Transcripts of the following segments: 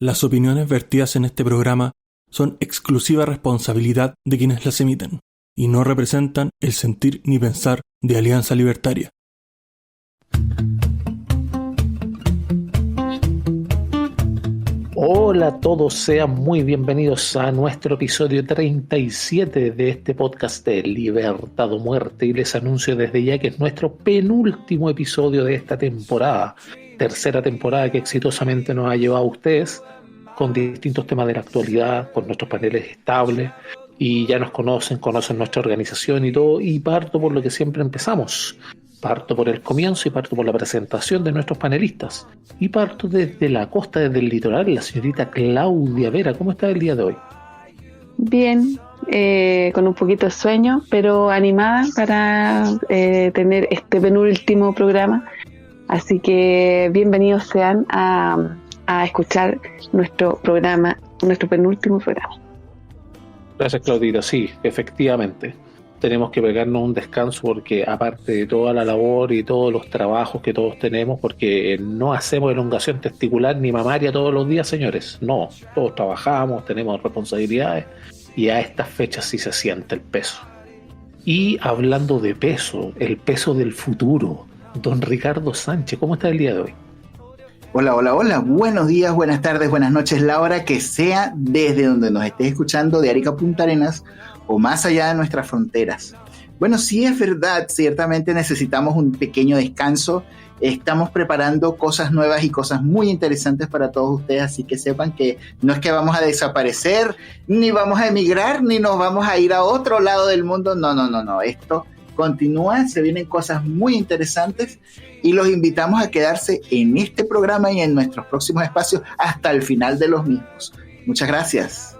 Las opiniones vertidas en este programa son exclusiva responsabilidad de quienes las emiten y no representan el sentir ni pensar de Alianza Libertaria. Hola a todos, sean muy bienvenidos a nuestro episodio 37 de este podcast de Libertad o Muerte, y les anuncio desde ya que es nuestro penúltimo episodio de esta temporada, tercera temporada que exitosamente nos ha llevado a ustedes con distintos temas de la actualidad, con nuestros paneles estables, y ya nos conocen nuestra organización y todo, y parto por lo que siempre empezamos. Parto por el comienzo y parto por la presentación de nuestros panelistas. Y parto desde la costa, desde el litoral, la señorita Claudia Vera. ¿Cómo está el día de hoy? Bien, con un poquito de sueño, pero animada para tener este penúltimo programa. Así que bienvenidos sean a escuchar nuestro programa, nuestro penúltimo programa. Gracias, Claudita. Sí, efectivamente. Tenemos que pegarnos un descanso porque aparte de toda la labor y todos los trabajos que todos tenemos, porque no hacemos elongación testicular ni mamaria todos los días, señores. No, todos trabajamos, tenemos responsabilidades y a estas fechas sí se siente el peso. Y hablando de peso, el peso del futuro, don Ricardo Sánchez, ¿cómo está el día de hoy? Hola, buenos días, buenas tardes, buenas noches, la hora que sea desde donde nos estés escuchando, de Arica a Punta Arenas o más allá de nuestras fronteras. Bueno, sí es verdad, ciertamente necesitamos un pequeño descanso. Estamos preparando cosas nuevas y cosas muy interesantes para todos ustedes, así que sepan que no es que vamos a desaparecer, ni vamos a emigrar, ni nos vamos a ir a otro lado del mundo. No. Esto continúa, se vienen cosas muy interesantes y los invitamos a quedarse en este programa y en nuestros próximos espacios hasta el final de los mismos. Muchas gracias.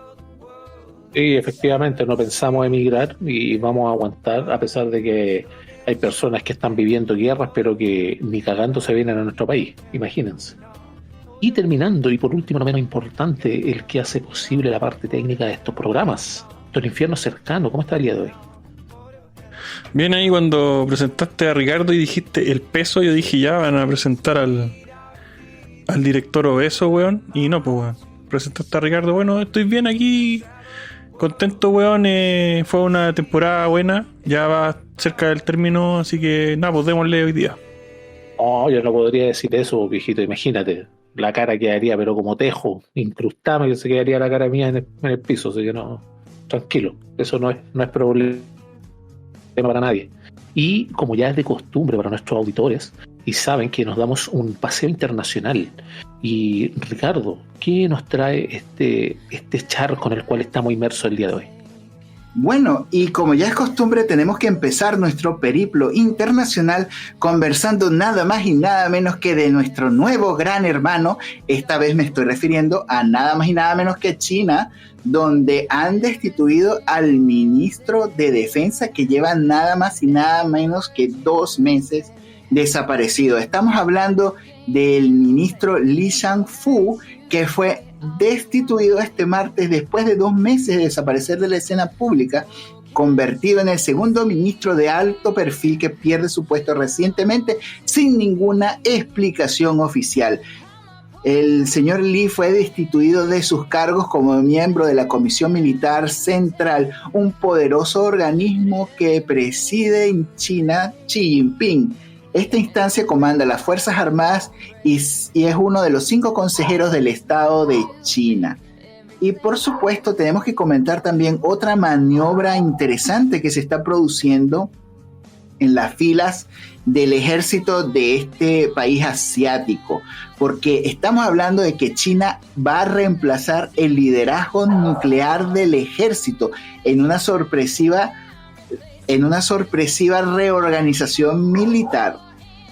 Sí, efectivamente, no pensamos emigrar y vamos a aguantar, a pesar de que hay personas que están viviendo guerras, pero que ni cagando se vienen a nuestro país, imagínense. Y terminando, y por último, no menos importante, el que hace posible la parte técnica de estos programas, Don Infierno Cercano. ¿Cómo está el día de hoy? Bien, ahí cuando presentaste a Ricardo y dijiste el peso, yo dije ya van a presentar al director obeso, weón, y no, pues weón, presentaste a Ricardo, bueno, estoy bien aquí, contento, weón, fue una temporada buena, ya va cerca del término, así que nada, pues démosle hoy día. Oh, yo no podría decir eso, viejito, imagínate, la cara quedaría pero como tejo, incrustado, que se quedaría la cara mía en el piso, así que no, tranquilo, eso no es problema para nadie. Y como ya es de costumbre para nuestros auditores, y saben que nos damos un paseo internacional. Y Ricardo, ¿qué nos trae este charco en el cual estamos inmersos el día de hoy? Bueno, y como ya es costumbre, tenemos que empezar nuestro periplo internacional conversando nada más y nada menos que de nuestro nuevo gran hermano. Esta vez me estoy refiriendo a nada más y nada menos que China, donde han destituido al ministro de Defensa, que lleva nada más y nada menos que 2 meses desaparecido. Estamos hablando del ministro Li Shangfu, que fue destituido este martes después de 2 meses de desaparecer de la escena pública, convertido en el segundo ministro de alto perfil que pierde su puesto recientemente sin ninguna explicación oficial. El señor Li fue destituido de sus cargos como miembro de la Comisión Militar Central, un poderoso organismo que preside en China Xi Jinping. Esta instancia comanda las Fuerzas Armadas y es uno de los 5 consejeros del Estado de China. Y por supuesto tenemos que comentar también otra maniobra interesante que se está produciendo en las filas del ejército de este país asiático, porque estamos hablando de que China va a reemplazar el liderazgo nuclear del ejército en una sorpresiva reorganización militar.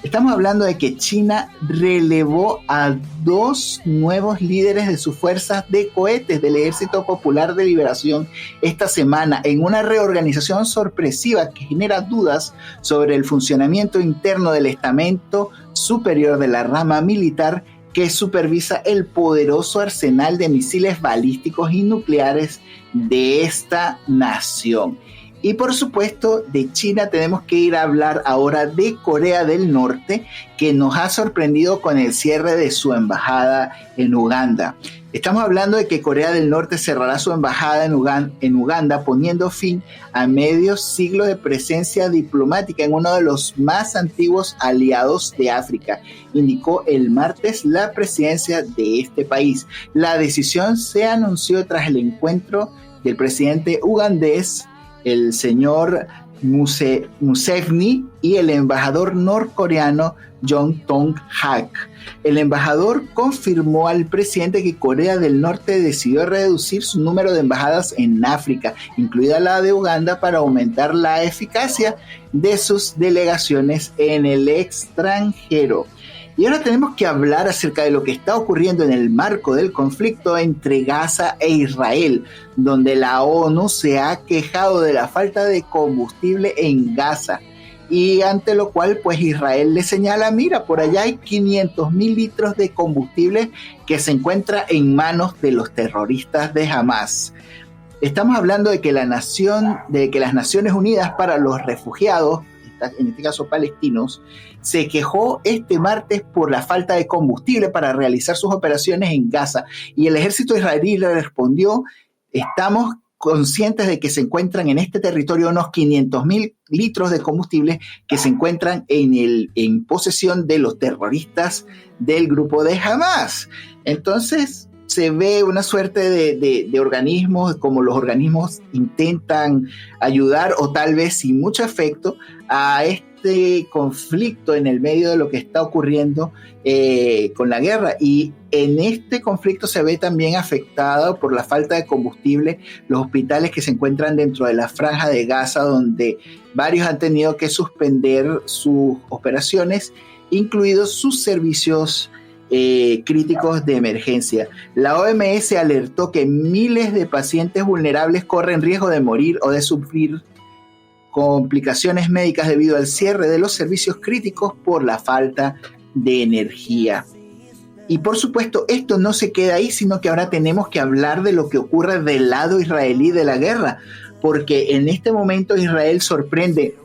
Estamos hablando de que China relevó a 2 nuevos líderes de sus fuerzas de cohetes del Ejército Popular de Liberación esta semana, en una reorganización sorpresiva que genera dudas sobre el funcionamiento interno del estamento superior de la rama militar que supervisa el poderoso arsenal de misiles balísticos y nucleares de esta nación. Y por supuesto, de China tenemos que ir a hablar ahora de Corea del Norte, que nos ha sorprendido con el cierre de su embajada en Uganda. Estamos hablando de que Corea del Norte cerrará su embajada en Uganda, poniendo fin a medio siglo de presencia diplomática en uno de los más antiguos aliados de África, indicó el martes la presidencia de este país. La decisión se anunció tras el encuentro del presidente ugandés, el señor Museveni, y el embajador norcoreano Jong Tong-hak. El embajador confirmó al presidente que Corea del Norte decidió reducir su número de embajadas en África, incluida la de Uganda, para aumentar la eficacia de sus delegaciones en el extranjero. Y ahora tenemos que hablar acerca de lo que está ocurriendo en el marco del conflicto entre Gaza e Israel, donde la ONU se ha quejado de la falta de combustible en Gaza, y ante lo cual pues Israel le señala: mira, por allá hay 500,000 litros de combustible que se encuentra en manos de los terroristas de Hamas. Estamos hablando de que las Naciones Unidas para los Refugiados, en este caso palestinos, se quejó este martes por la falta de combustible para realizar sus operaciones en Gaza, y el ejército israelí le respondió: estamos conscientes de que se encuentran en este territorio unos 500,000 litros de combustible que se encuentran en posesión de los terroristas del grupo de Hamas. Entonces se ve una suerte de organismos, como los organismos intentan ayudar, o tal vez sin mucho efecto, a este conflicto en el medio de lo que está ocurriendo con la guerra. Y en este conflicto se ve también afectado por la falta de combustible los hospitales que se encuentran dentro de la franja de Gaza, donde varios han tenido que suspender sus operaciones, incluidos sus servicios críticos de emergencia. La OMS alertó que miles de pacientes vulnerables corren riesgo de morir o de sufrir complicaciones médicas debido al cierre de los servicios críticos por la falta de energía. Y por supuesto, esto no se queda ahí, sino que ahora tenemos que hablar de lo que ocurre del lado israelí de la guerra, porque en este momento Israel sorprende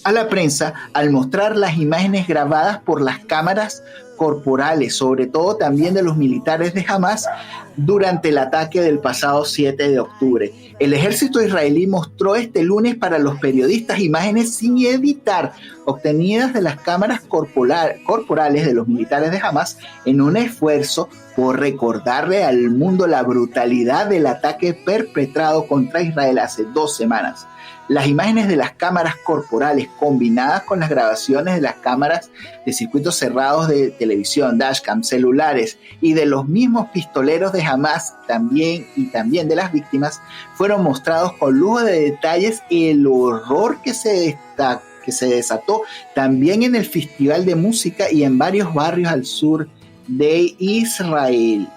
a la prensa al mostrar las imágenes grabadas por las cámaras corporales, sobre todo también de los militares de Hamas, durante el ataque del pasado 7 de octubre. El ejército israelí mostró este lunes para los periodistas imágenes sin editar, obtenidas de las cámaras corporales de los militares de Hamas, en un esfuerzo por recordarle al mundo la brutalidad del ataque perpetrado contra Israel hace 2 semanas. Las imágenes de las cámaras corporales, combinadas con las grabaciones de las cámaras de circuitos cerrados de televisión, dashcam, celulares, y de los mismos pistoleros de Hamas también de las víctimas, fueron mostrados con lujo de detalles, y el horror que se desató también en el festival de música y en varios barrios al sur de Israel.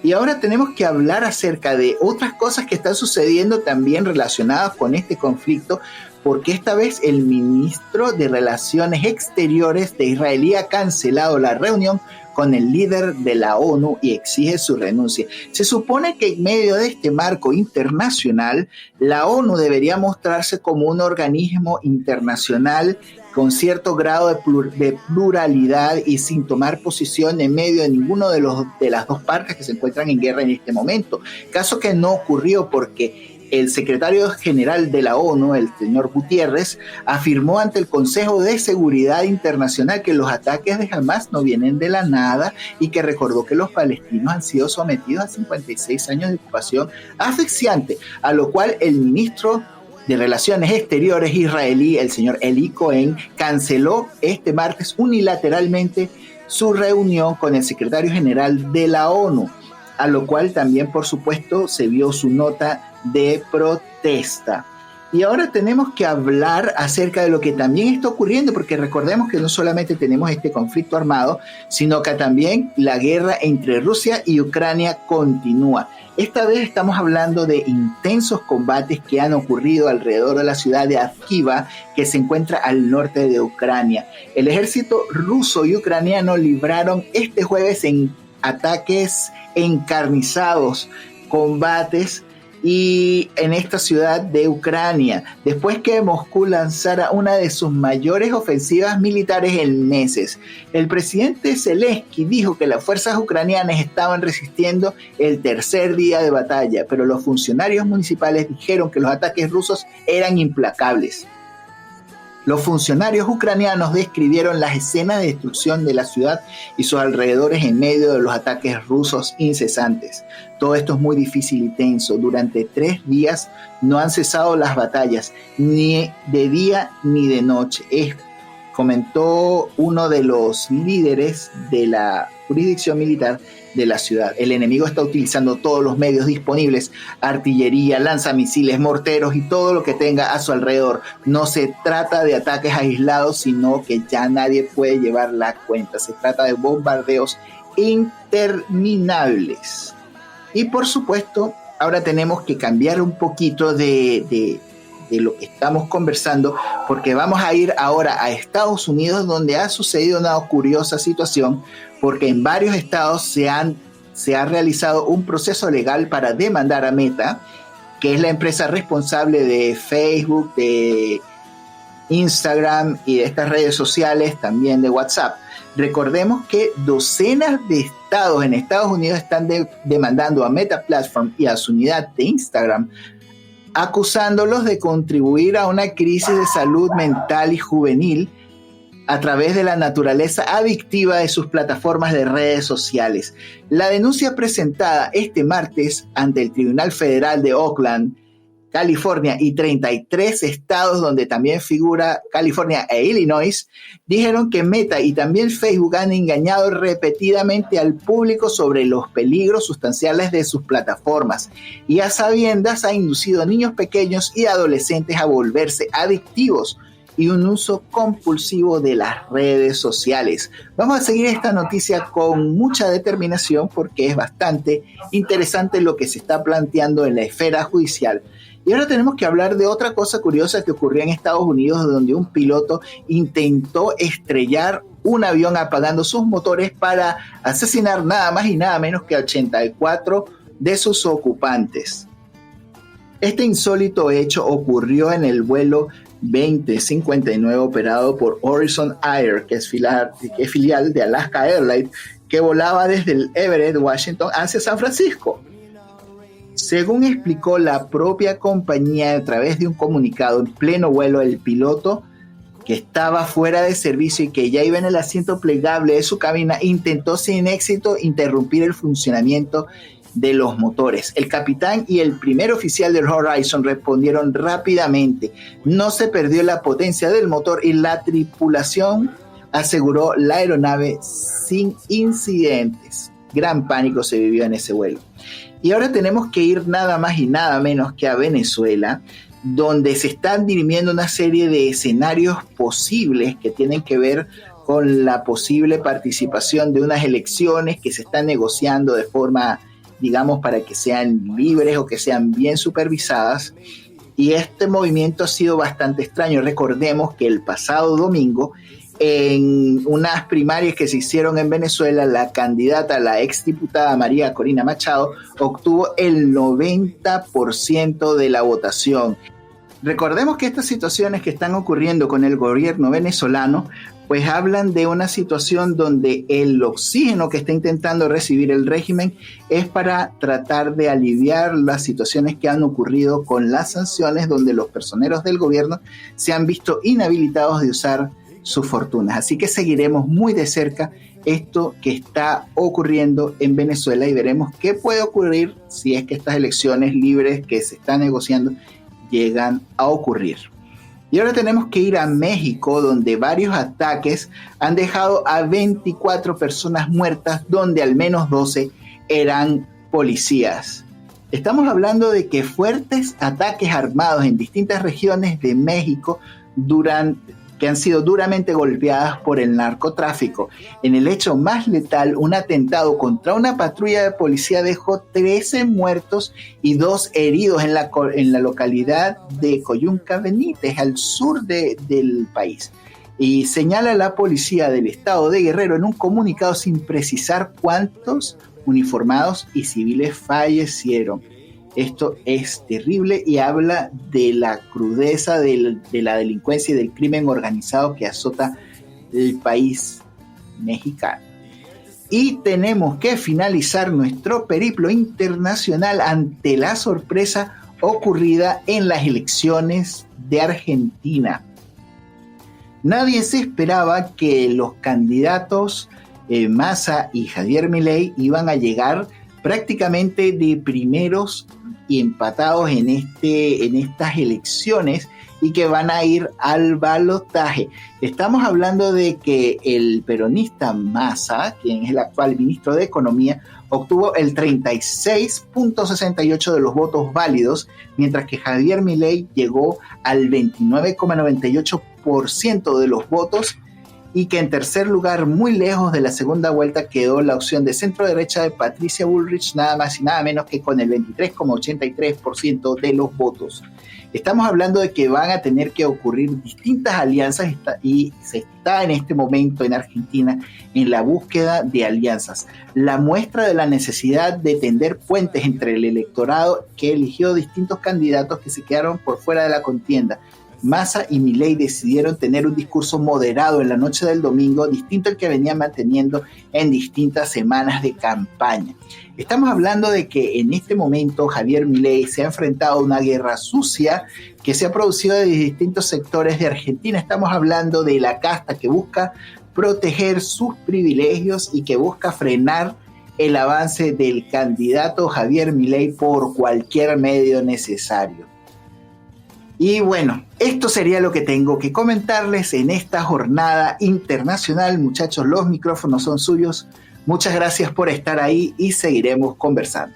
Y ahora tenemos que hablar acerca de otras cosas que están sucediendo también relacionadas con este conflicto, porque esta vez el ministro de Relaciones Exteriores de Israel ha cancelado la reunión con el líder de la ONU y exige su renuncia. Se supone que en medio de este marco internacional, la ONU debería mostrarse como un organismo internacional con cierto grado de pluralidad y sin tomar posición en medio de ninguno de las dos partes que se encuentran en guerra en este momento. Caso que no ocurrió, porque el secretario general de la ONU, el señor Gutiérrez, afirmó ante el Consejo de Seguridad Internacional que los ataques de Hamas no vienen de la nada, y que recordó que los palestinos han sido sometidos a 56 años de ocupación asfixiante, a lo cual el ministro de Relaciones Exteriores israelí, el señor Eli Cohen, canceló este martes unilateralmente su reunión con el secretario general de la ONU, a lo cual también, por supuesto, se vio su nota de protesta. Y ahora tenemos que hablar acerca de lo que también está ocurriendo, porque recordemos que no solamente tenemos este conflicto armado, sino que también la guerra entre Rusia y Ucrania continúa. Esta vez estamos hablando de intensos combates que han ocurrido alrededor de la ciudad de Avdiivka, que se encuentra al norte de Ucrania. El ejército ruso y ucraniano libraron este jueves en ataques encarnizados, combates y en esta ciudad de Ucrania, después que Moscú lanzara una de sus mayores ofensivas militares en meses. El presidente Zelensky dijo que las fuerzas ucranianas estaban resistiendo el tercer día de batalla, pero los funcionarios municipales dijeron que los ataques rusos eran implacables. Los funcionarios ucranianos describieron las escenas de destrucción de la ciudad y sus alrededores en medio de los ataques rusos incesantes. Todo esto es muy difícil y tenso. Durante 3 días no han cesado las batallas, ni de día ni de noche. Comentó uno de los líderes de la jurisdicción militar de la ciudad. El enemigo está utilizando todos los medios disponibles, artillería, lanzamisiles, morteros y todo lo que tenga a su alrededor. No se trata de ataques aislados, sino que ya nadie puede llevar la cuenta. Se trata de bombardeos interminables. Y por supuesto, ahora tenemos que cambiar un poquito de lo que estamos conversando, porque vamos a ir ahora a Estados Unidos, donde ha sucedido una curiosa situación, porque en varios estados se ha realizado un proceso legal para demandar a Meta, que es la empresa responsable de Facebook, de Instagram y de estas redes sociales, también de WhatsApp. Recordemos que docenas de estados en Estados Unidos están demandando a Meta Platform y a su unidad de Instagram, acusándolos de contribuir a una crisis de salud mental y juvenil a través de la naturaleza adictiva de sus plataformas de redes sociales. La denuncia presentada este martes ante el Tribunal Federal de Oakland, California, y 33 estados donde también figura California e Illinois, dijeron que Meta y también Facebook han engañado repetidamente al público sobre los peligros sustanciales de sus plataformas y a sabiendas ha inducido a niños pequeños y adolescentes a volverse adictivos y un uso compulsivo de las redes sociales. Vamos a seguir esta noticia con mucha determinación porque es bastante interesante lo que se está planteando en la esfera judicial. Y ahora tenemos que hablar de otra cosa curiosa que ocurrió en Estados Unidos, donde un piloto intentó estrellar un avión apagando sus motores para asesinar nada más y nada menos que a 84 de sus ocupantes. Este insólito hecho ocurrió en el vuelo 2059 operado por Horizon Air, que es filial de Alaska Airlines, que volaba desde el Everett, Washington, hacia San Francisco. Según explicó la propia compañía a través de un comunicado, en pleno vuelo el piloto, que estaba fuera de servicio y que ya iba en el asiento plegable de su cabina, intentó sin éxito interrumpir el funcionamiento de los motores. El capitán y el primer oficial del Horizon respondieron rápidamente. No se perdió la potencia del motor y la tripulación aseguró la aeronave sin incidentes. Gran pánico se vivió en ese vuelo. Y ahora tenemos que ir nada más y nada menos que a Venezuela, donde se están dirimiendo una serie de escenarios posibles que tienen que ver con la posible participación de unas elecciones que se están negociando de forma, digamos, para que sean libres o que sean bien supervisadas. Y este movimiento ha sido bastante extraño. Recordemos que el pasado domingo, en unas primarias que se hicieron en Venezuela, la candidata, la exdiputada María Corina Machado, obtuvo el 90% de la votación. Recordemos que estas situaciones que están ocurriendo con el gobierno venezolano, pues hablan de una situación donde el oxígeno que está intentando recibir el régimen es para tratar de aliviar las situaciones que han ocurrido con las sanciones, donde los personeros del gobierno se han visto inhabilitados de usar sus fortunas. Así que seguiremos muy de cerca esto que está ocurriendo en Venezuela y veremos qué puede ocurrir si es que estas elecciones libres que se están negociando llegan a ocurrir. Y ahora tenemos que ir a México, donde varios ataques han dejado a 24 personas muertas, donde al menos 12 eran policías. Estamos hablando de que fuertes ataques armados en distintas regiones de México que han sido duramente golpeadas por el narcotráfico. En el hecho más letal, un atentado contra una patrulla de policía dejó 13 muertos y 2 heridos en la localidad de Coyunca Benítez, al sur del país. Y señala la policía del estado de Guerrero en un comunicado sin precisar cuántos uniformados y civiles fallecieron. Esto es terrible y habla de la crudeza de la delincuencia y del crimen organizado que azota el país mexicano. Y tenemos que finalizar nuestro periplo internacional ante la sorpresa ocurrida en las elecciones de Argentina. Nadie se esperaba que los candidatos Massa y Javier Milei iban a llegar prácticamente de primeros y empatados en estas elecciones y que van a ir al balotaje. Estamos hablando de que el peronista Massa, quien es el actual ministro de Economía, obtuvo el 36.68% de los votos válidos, mientras que Javier Milei llegó al 29.98% de los votos, y que en tercer lugar, muy lejos de la segunda vuelta, quedó la opción de centro derecha de Patricia Bullrich, nada más y nada menos que con el 23.83% de los votos. Estamos hablando de que van a tener que ocurrir distintas alianzas y se está en este momento en Argentina en la búsqueda de alianzas. La muestra de la necesidad de tender puentes entre el electorado que eligió distintos candidatos que se quedaron por fuera de la contienda. Massa y Milei decidieron tener un discurso moderado en la noche del domingo, distinto al que venían manteniendo en distintas semanas de campaña. Estamos hablando de que en este momento Javier Milei se ha enfrentado a una guerra sucia que se ha producido de distintos sectores de Argentina. Estamos hablando de la casta que busca proteger sus privilegios y que busca frenar el avance del candidato Javier Milei por cualquier medio necesario. Y bueno, esto sería lo que tengo que comentarles en esta jornada internacional. Muchachos, los micrófonos son suyos. Muchas gracias por estar ahí y seguiremos conversando.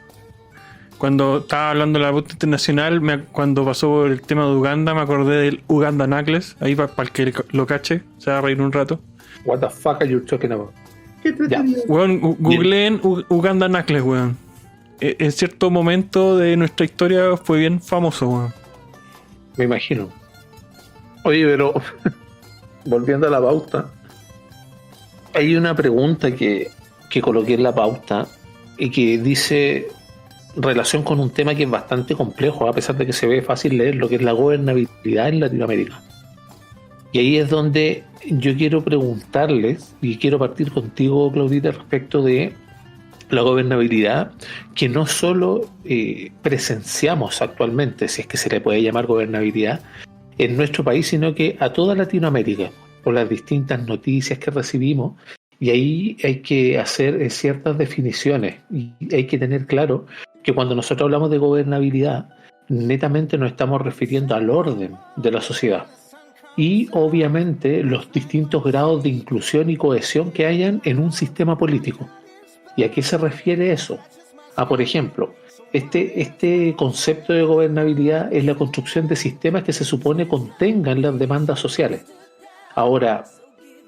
Cuando estaba hablando de la puta internacional, cuando pasó por el tema de Uganda, me acordé del Uganda Knuckles. Ahí para el que lo cache, se va a reír un rato. What the fuck are you talking about? Weón, googleen Uganda Knuckles, weón. En cierto momento de nuestra historia fue bien famoso, weón. Me imagino. Oye, pero volviendo a la pauta, hay una pregunta que coloqué en la pauta y que dice relación con un tema que es bastante complejo, a pesar de que se ve fácil leer, lo que es la gobernabilidad en Latinoamérica. Y ahí es donde yo quiero preguntarles, y quiero partir contigo, Claudita, respecto de la gobernabilidad que no solo presenciamos actualmente, si es que se le puede llamar gobernabilidad, en nuestro país, sino que a toda Latinoamérica, por las distintas noticias que recibimos. Y ahí hay que hacer ciertas definiciones y hay que tener claro que cuando nosotros hablamos de gobernabilidad, netamente nos estamos refiriendo al orden de la sociedad y obviamente los distintos grados de inclusión y cohesión que hayan en un sistema político. ¿Y a qué se refiere eso? Por ejemplo, este concepto de gobernabilidad es la construcción de sistemas que se supone contengan las demandas sociales. Ahora,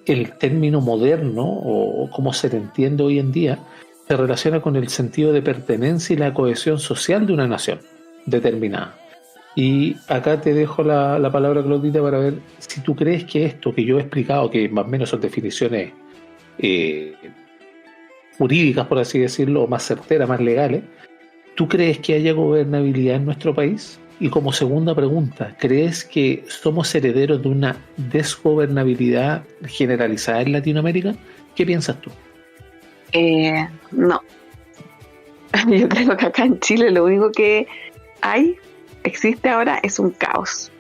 el término moderno, o como se le entiende hoy en día, se relaciona con el sentido de pertenencia y la cohesión social de una nación determinada. Y acá te dejo la palabra, Claudita, para ver si tú crees que esto que yo he explicado, que más o menos son definiciones jurídicas, por así decirlo, o más certeras, más legales, ¿tú crees que haya gobernabilidad en nuestro país? Y como segunda pregunta, ¿crees que somos herederos de una desgobernabilidad generalizada en Latinoamérica? ¿Qué piensas tú? No. Yo creo que acá en Chile lo único que existe ahora es un caos.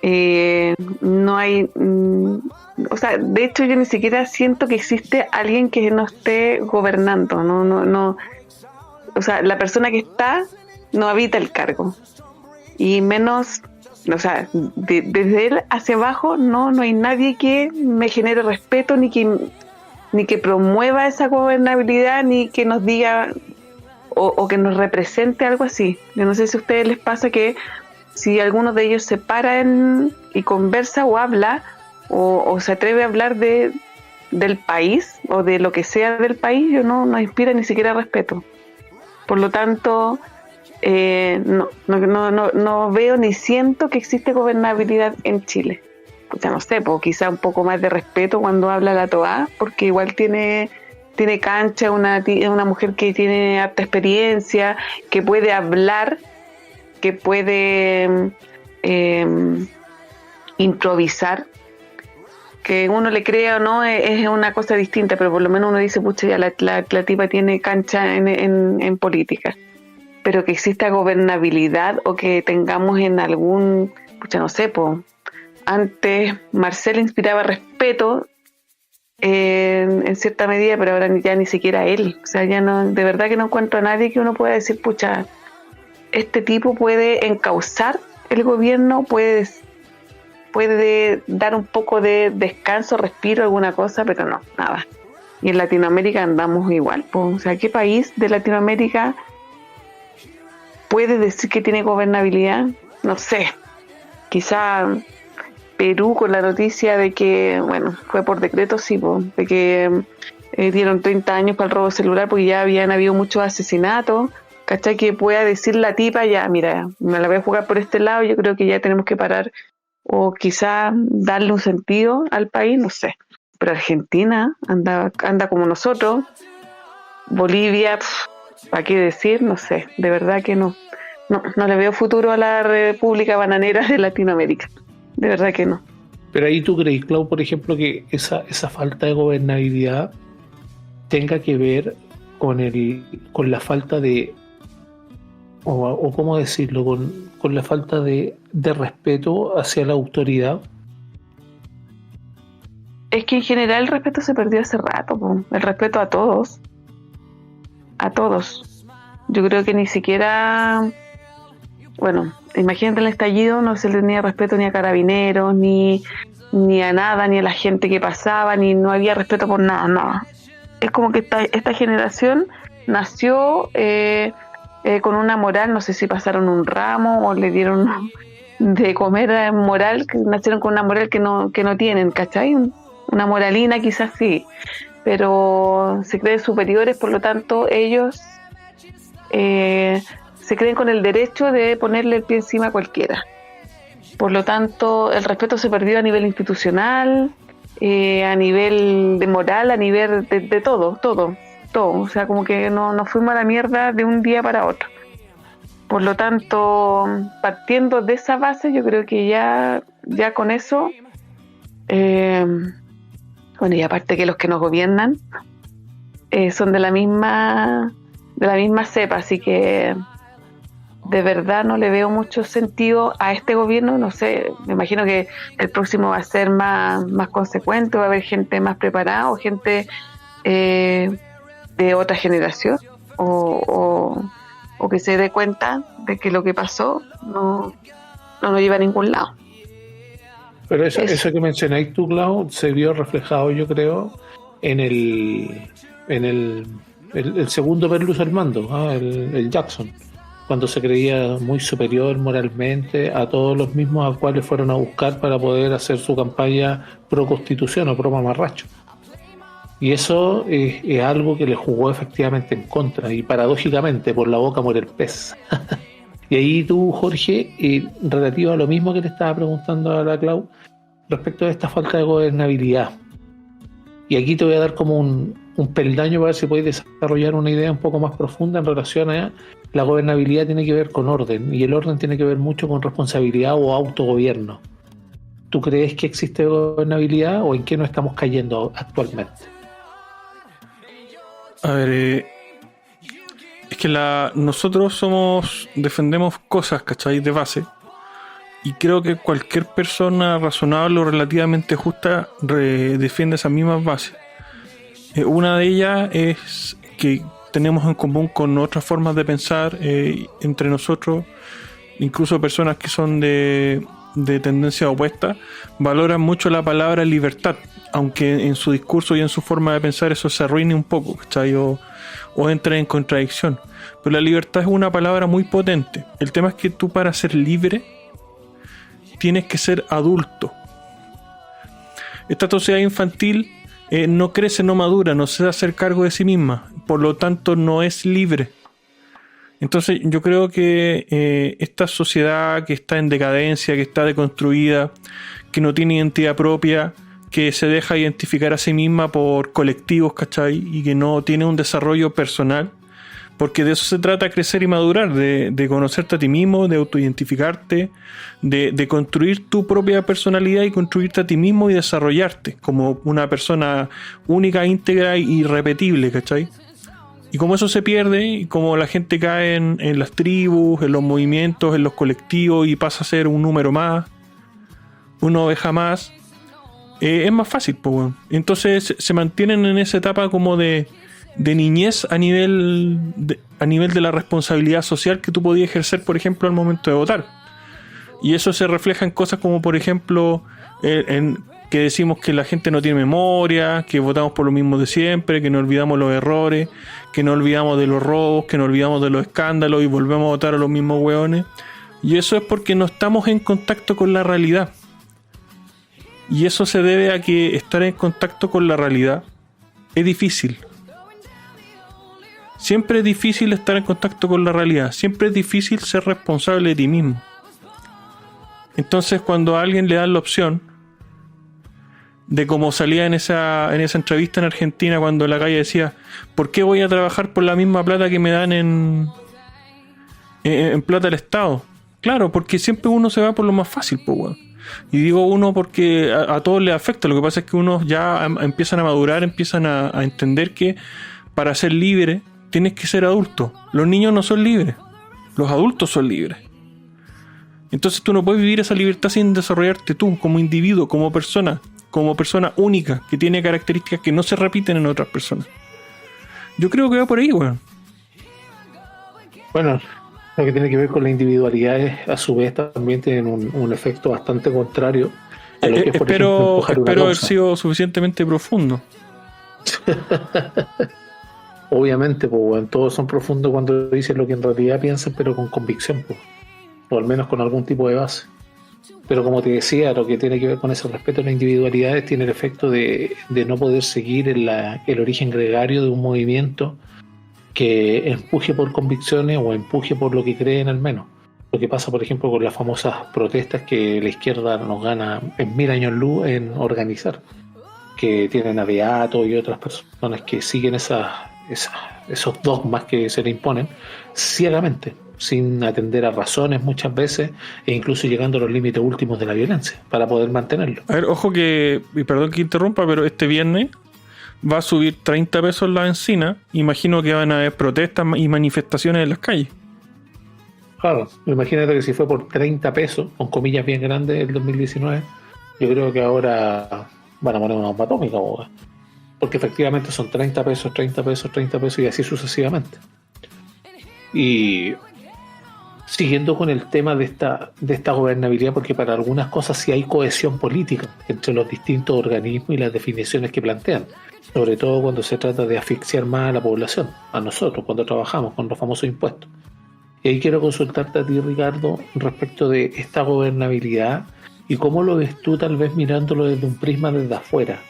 No hay... o sea, de hecho yo ni siquiera siento que existe alguien que no esté gobernando. No. O sea, la persona que está no habita el cargo. Y menos, o sea, desde él hacia abajo no hay nadie que me genere respeto, ni que promueva esa gobernabilidad, ni que nos diga o que nos represente algo así. Yo no sé si a ustedes les pasa que si alguno de ellos se para y conversa o habla o se atreve a hablar del país o de lo que sea del país, yo no inspira ni siquiera respeto. Por lo tanto, no veo ni siento que existe gobernabilidad en Chile. O sea, no sé, pues quizá un poco más de respeto cuando habla la Toa, porque igual tiene tiene cancha, una mujer que tiene harta experiencia, que puede hablar, que puede improvisar. Que uno le crea o no es una cosa distinta, pero por lo menos uno dice, pucha, ya la tipa tiene cancha en política. Pero que exista gobernabilidad o que tengamos en algún, pucha, no sé, antes Marcel inspiraba respeto en cierta medida, pero ahora ya ni siquiera él. O sea, ya no, de verdad que no encuentro a nadie que uno pueda decir, pucha, este tipo puede encauzar el gobierno, puede dar un poco de descanso, respiro, alguna cosa, pero no, nada. Y en Latinoamérica andamos igual. O sea, ¿qué país de Latinoamérica puede decir que tiene gobernabilidad? No sé. Quizá Perú, con la noticia de que, bueno, fue por decreto, sí, de que dieron 30 años para el robo celular porque ya habían habido muchos asesinatos. ¿Cachai? Que pueda decir la tipa, ya, mira, me la voy a jugar por este lado, yo creo que ya tenemos que parar. O quizá darle un sentido al país, no sé. Pero Argentina anda como nosotros. Bolivia, ¿para qué decir? No sé, de verdad que no le veo futuro a la República Bananera de Latinoamérica. De verdad que no. Pero ahí tú crees, Clau, por ejemplo, que esa falta de gobernabilidad tenga que ver con la falta de, o cómo decirlo, con la falta de respeto hacia la autoridad. Es que en general el respeto se perdió hace rato, el respeto a todos. A todos. Yo creo que ni siquiera, bueno, imagínate el estallido, no se le tenía respeto ni a carabineros, ni a nada, ni a la gente que pasaba, ni no había respeto por nada. Es como que esta generación nació con una moral, no sé si pasaron un ramo o le dieron de comer moral, que nacieron con una moral que no tienen, ¿cachai? Una moralina quizás sí, pero se creen superiores, por lo tanto ellos se creen con el derecho de ponerle el pie encima a cualquiera. Por lo tanto, el respeto se perdió a nivel institucional, a nivel de moral, a nivel de todo. O sea, como que nos fuimos a la mierda de un día para otro. Por lo tanto, partiendo de esa base, yo creo que ya con eso, bueno, y aparte que los que nos gobiernan son de la misma cepa, así que de verdad no le veo mucho sentido a este gobierno. No sé, me imagino que el próximo va a ser más consecuente, va a haber gente más preparada o gente de otra generación o que se dé cuenta de que lo que pasó no nos lleva a ningún lado. Pero eso que mencionáis tú, Clau, se vio reflejado, yo creo, en el segundo Perluso al mando, el Jackson, cuando se creía muy superior moralmente a todos los mismos a cuales fueron a buscar para poder hacer su campaña pro constitución o pro mamarracho. Y eso es algo que le jugó efectivamente en contra, y paradójicamente por la boca muere el pez. Y ahí tú, Jorge, relativo a lo mismo que te estaba preguntando a la Clau, respecto de esta falta de gobernabilidad. Y aquí te voy a dar como un peldaño para ver si podéis desarrollar una idea un poco más profunda en relación a la gobernabilidad. Tiene que ver con orden, y el orden tiene que ver mucho con responsabilidad o autogobierno. ¿Tú crees que existe gobernabilidad o en qué nos estamos cayendo actualmente? A ver, es que nosotros defendemos cosas, ¿cachai? De base. Y creo que cualquier persona razonable o relativamente justa defiende esas mismas bases. Una de ellas es que tenemos en común con otras formas de pensar entre nosotros, incluso personas que son de tendencia opuesta, valoran mucho la palabra libertad, aunque en su discurso y en su forma de pensar eso se arruine un poco, ¿cachai? O entre en contradicción. Pero la libertad es una palabra muy potente. El tema es que tú, para ser libre, tienes que ser adulto. Esta sociedad infantil no crece, no madura, no se da a hacer cargo de sí misma, por lo tanto no es libre. Entonces yo creo que esta sociedad que está en decadencia, que está deconstruida, que no tiene identidad propia, que se deja identificar a sí misma por colectivos, ¿cachai? Y que no tiene un desarrollo personal, porque de eso se trata, crecer y madurar, de conocerte a ti mismo, de autoidentificarte, de construir tu propia personalidad y construirte a ti mismo y desarrollarte como una persona única, íntegra y irrepetible, ¿cachai? Y como eso se pierde, y como la gente cae en las tribus, en los movimientos, en los colectivos y pasa a ser un número más, una oveja más, es más fácil, pues, bueno. Entonces se mantienen en esa etapa como de niñez a nivel de la responsabilidad social que tú podías ejercer, por ejemplo, al momento de votar. Y eso se refleja en cosas como, por ejemplo, en que decimos que la gente no tiene memoria, que votamos por lo mismo de siempre, que no olvidamos los errores, que no olvidamos de los robos, que no olvidamos de los escándalos y volvemos a votar a los mismos hueones. Y eso es porque no estamos en contacto con la realidad. Y eso se debe a que estar en contacto con la realidad es difícil. Siempre es difícil estar en contacto con la realidad. Siempre es difícil ser responsable de ti mismo. Entonces, cuando a alguien le dan la opción de como salía en esa entrevista en Argentina, cuando la calle decía, ¿por qué voy a trabajar por la misma plata que me dan en plata del Estado? Claro, porque siempre uno se va por lo más fácil, pues, weón. Y digo uno porque a todos les afecta. Lo que pasa es que unos ya empiezan a madurar, empiezan a entender que para ser libre tienes que ser adulto. Los niños no son libres, los adultos son libres. Entonces tú no puedes vivir esa libertad sin desarrollarte tú como individuo, como persona única, que tiene características que no se repiten en otras personas. Yo creo que va por ahí, weón. Bueno, lo que tiene que ver con la individualidad a su vez también tienen un efecto bastante contrario a lo que es, por ejemplo, espero haber sido suficientemente profundo. Obviamente, pues, bueno, todos son profundos cuando dicen lo que en realidad piensan, pero con convicción, pues, o al menos con algún tipo de base. Pero como te decía, lo que tiene que ver con ese respeto a las individualidades tiene el efecto de no poder seguir el origen gregario de un movimiento que empuje por convicciones o empuje por lo que creen al menos. Lo que pasa, por ejemplo, con las famosas protestas que la izquierda nos gana en 1000 años luz en organizar, que tienen a Beato y otras personas que siguen esos dogmas que se le imponen ciegamente, sin atender a razones muchas veces e incluso llegando a los límites últimos de la violencia para poder mantenerlo. A ver, ojo que, y perdón que interrumpa, pero este viernes va a subir 30 pesos la bencina. Imagino que van a haber protestas y manifestaciones en las calles. Claro, imagínate que si fue por 30 pesos, con comillas bien grandes, el 2019, yo creo que ahora van a poner una bomba atómica, porque efectivamente son 30 pesos, 30 pesos, 30 pesos y así sucesivamente. Y siguiendo con el tema de esta gobernabilidad, porque para algunas cosas sí hay cohesión política entre los distintos organismos y las definiciones que plantean, sobre todo cuando se trata de asfixiar más a la población, a nosotros, cuando trabajamos con los famosos impuestos. Y ahí quiero consultarte a ti, Ricardo, respecto de esta gobernabilidad y cómo lo ves tú, tal vez mirándolo desde un prisma desde afuera.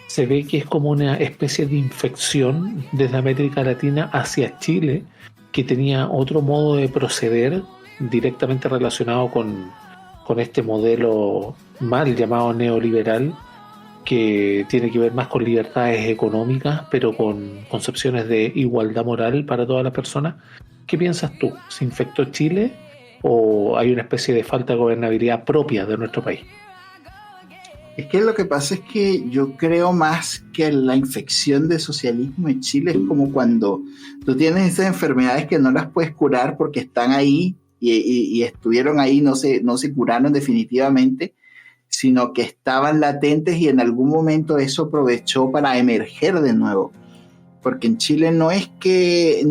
Se ve que es como una especie de infección desde América Latina hacia Chile, que tenía otro modo de proceder directamente relacionado con este modelo mal llamado neoliberal, que tiene que ver más con libertades económicas, pero con concepciones de igualdad moral para todas las personas. ¿Qué piensas tú? ¿Se infectó Chile o hay una especie de falta de gobernabilidad propia de nuestro país? Es que lo que pasa es que yo creo más que la infección de socialismo en Chile es como cuando tú tienes esas enfermedades que no las puedes curar porque están ahí y estuvieron ahí, no se curaron definitivamente, sino que estaban latentes y en algún momento eso aprovechó para emerger de nuevo. Porque en Chile no es que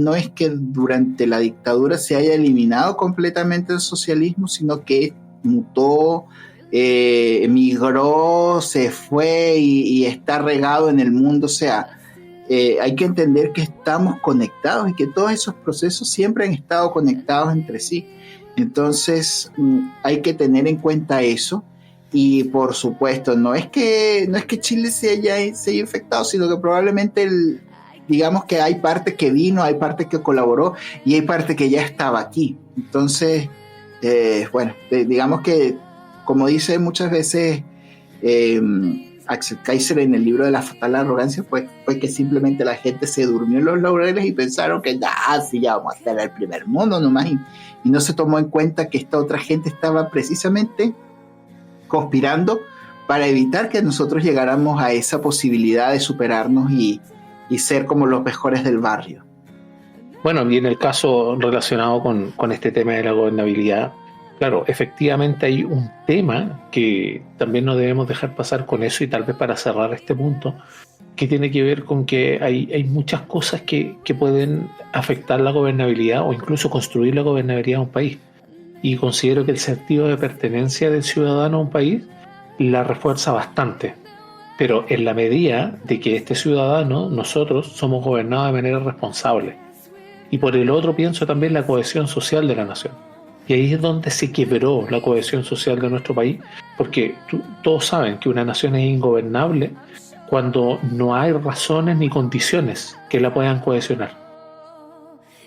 durante la dictadura se haya eliminado completamente el socialismo, sino que mutó, migró, se fue y está regado en el mundo. O sea, hay que entender que estamos conectados y que todos esos procesos siempre han estado conectados entre sí. Entonces hay que tener en cuenta eso. Y por supuesto, no es que Chile se haya infectado, sino que probablemente digamos que hay parte que vino, hay parte que colaboró y hay parte que ya estaba aquí. Entonces, bueno, digamos que, como dice muchas veces Axel Kaiser en el libro de la fatal arrogancia, pues fue que simplemente la gente se durmió en los laureles y pensaron que sí, ya vamos a estar el primer mundo nomás, y no se tomó en cuenta que esta otra gente estaba precisamente conspirando para evitar que nosotros llegáramos a esa posibilidad de superarnos y ser como los mejores del barrio. Bueno, y en el caso relacionado con este tema de la gobernabilidad, claro, efectivamente hay un tema que también no debemos dejar pasar con eso, y tal vez para cerrar este punto, que tiene que ver con que hay muchas cosas que pueden afectar la gobernabilidad o incluso construir la gobernabilidad de un país. Y considero que el sentido de pertenencia del ciudadano a un país la refuerza bastante. Pero en la medida de que este ciudadano, nosotros, somos gobernados de manera responsable. Y por el otro pienso también la cohesión social de la nación. Y ahí es donde se quebró la cohesión social de nuestro país, porque todos saben que una nación es ingobernable cuando no hay razones ni condiciones que la puedan cohesionar.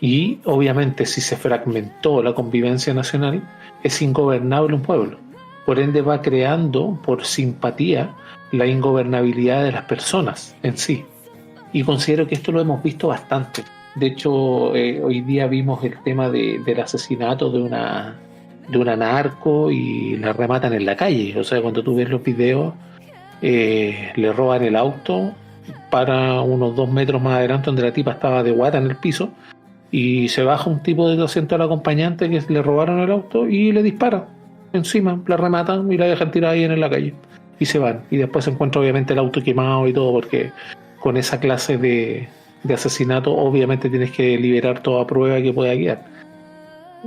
Y obviamente si se fragmentó la convivencia nacional, es ingobernable un pueblo. Por ende va creando por simpatía la ingobernabilidad de las personas en sí. Y considero que esto lo hemos visto bastante. De hecho, hoy día vimos el tema del asesinato de una narco y la rematan en la calle. O sea, cuando tú ves los videos, le roban el auto para unos 2 metros más adelante donde la tipa estaba de guata en el piso, y se baja un tipo del asiento al acompañante que le robaron el auto y le dispara encima, la rematan y la dejan tirada ahí en la calle y se van. Y después se encuentra obviamente el auto quemado y todo, porque con esa clase de asesinato obviamente tienes que liberar toda prueba que pueda quedar.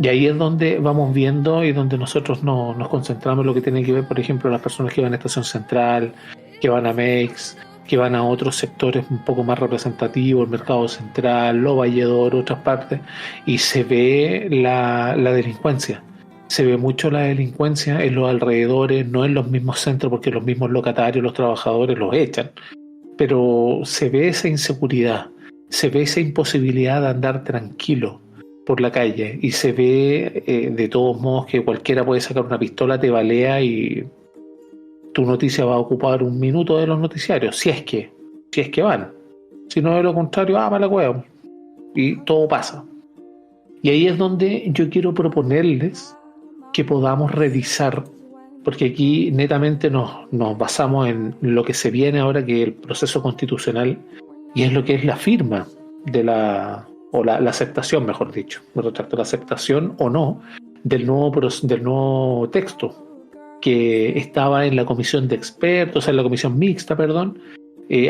Y ahí es donde vamos viendo y donde nosotros nos concentramos en lo que tiene que ver, por ejemplo, las personas que van a Estación Central, que van a MEX, que van a otros sectores un poco más representativos, el Mercado Central, Lo Valledor, otras partes, y se ve la delincuencia. Se ve mucho la delincuencia en los alrededores, no en los mismos centros, porque los mismos locatarios, los trabajadores los echan, pero se ve esa inseguridad, se ve esa imposibilidad de andar tranquilo por la calle, y se ve de todos modos que cualquiera puede sacar una pistola, te balea y tu noticia va a ocupar 1 minuto de los noticiarios, si es que van. Si no, de lo contrario, mala cueva, y todo pasa. Y ahí es donde yo quiero proponerles que podamos revisar, porque aquí netamente nos basamos en lo que se viene ahora, que es el proceso constitucional, y es lo que es la firma de la aceptación, mejor dicho, me retracto, la aceptación o no del nuevo texto que estaba en la comisión de expertos, en la comisión mixta, perdón,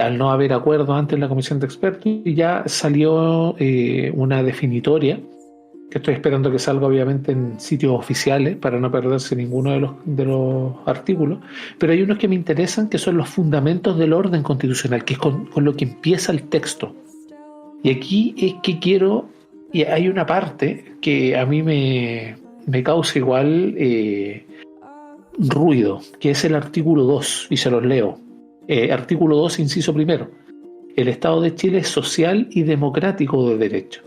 al no haber acuerdo antes en la comisión de expertos, y ya salió una definitoria, que estoy esperando que salga obviamente en sitios oficiales para no perderse ninguno de los artículos, pero hay unos que me interesan, que son los fundamentos del orden constitucional, que es con lo que empieza el texto. Y aquí es que y hay una parte que a mí me causa igual ruido, que es el artículo 2, y se los leo. Artículo 2, inciso primero. El Estado de Chile es social y democrático de derecho,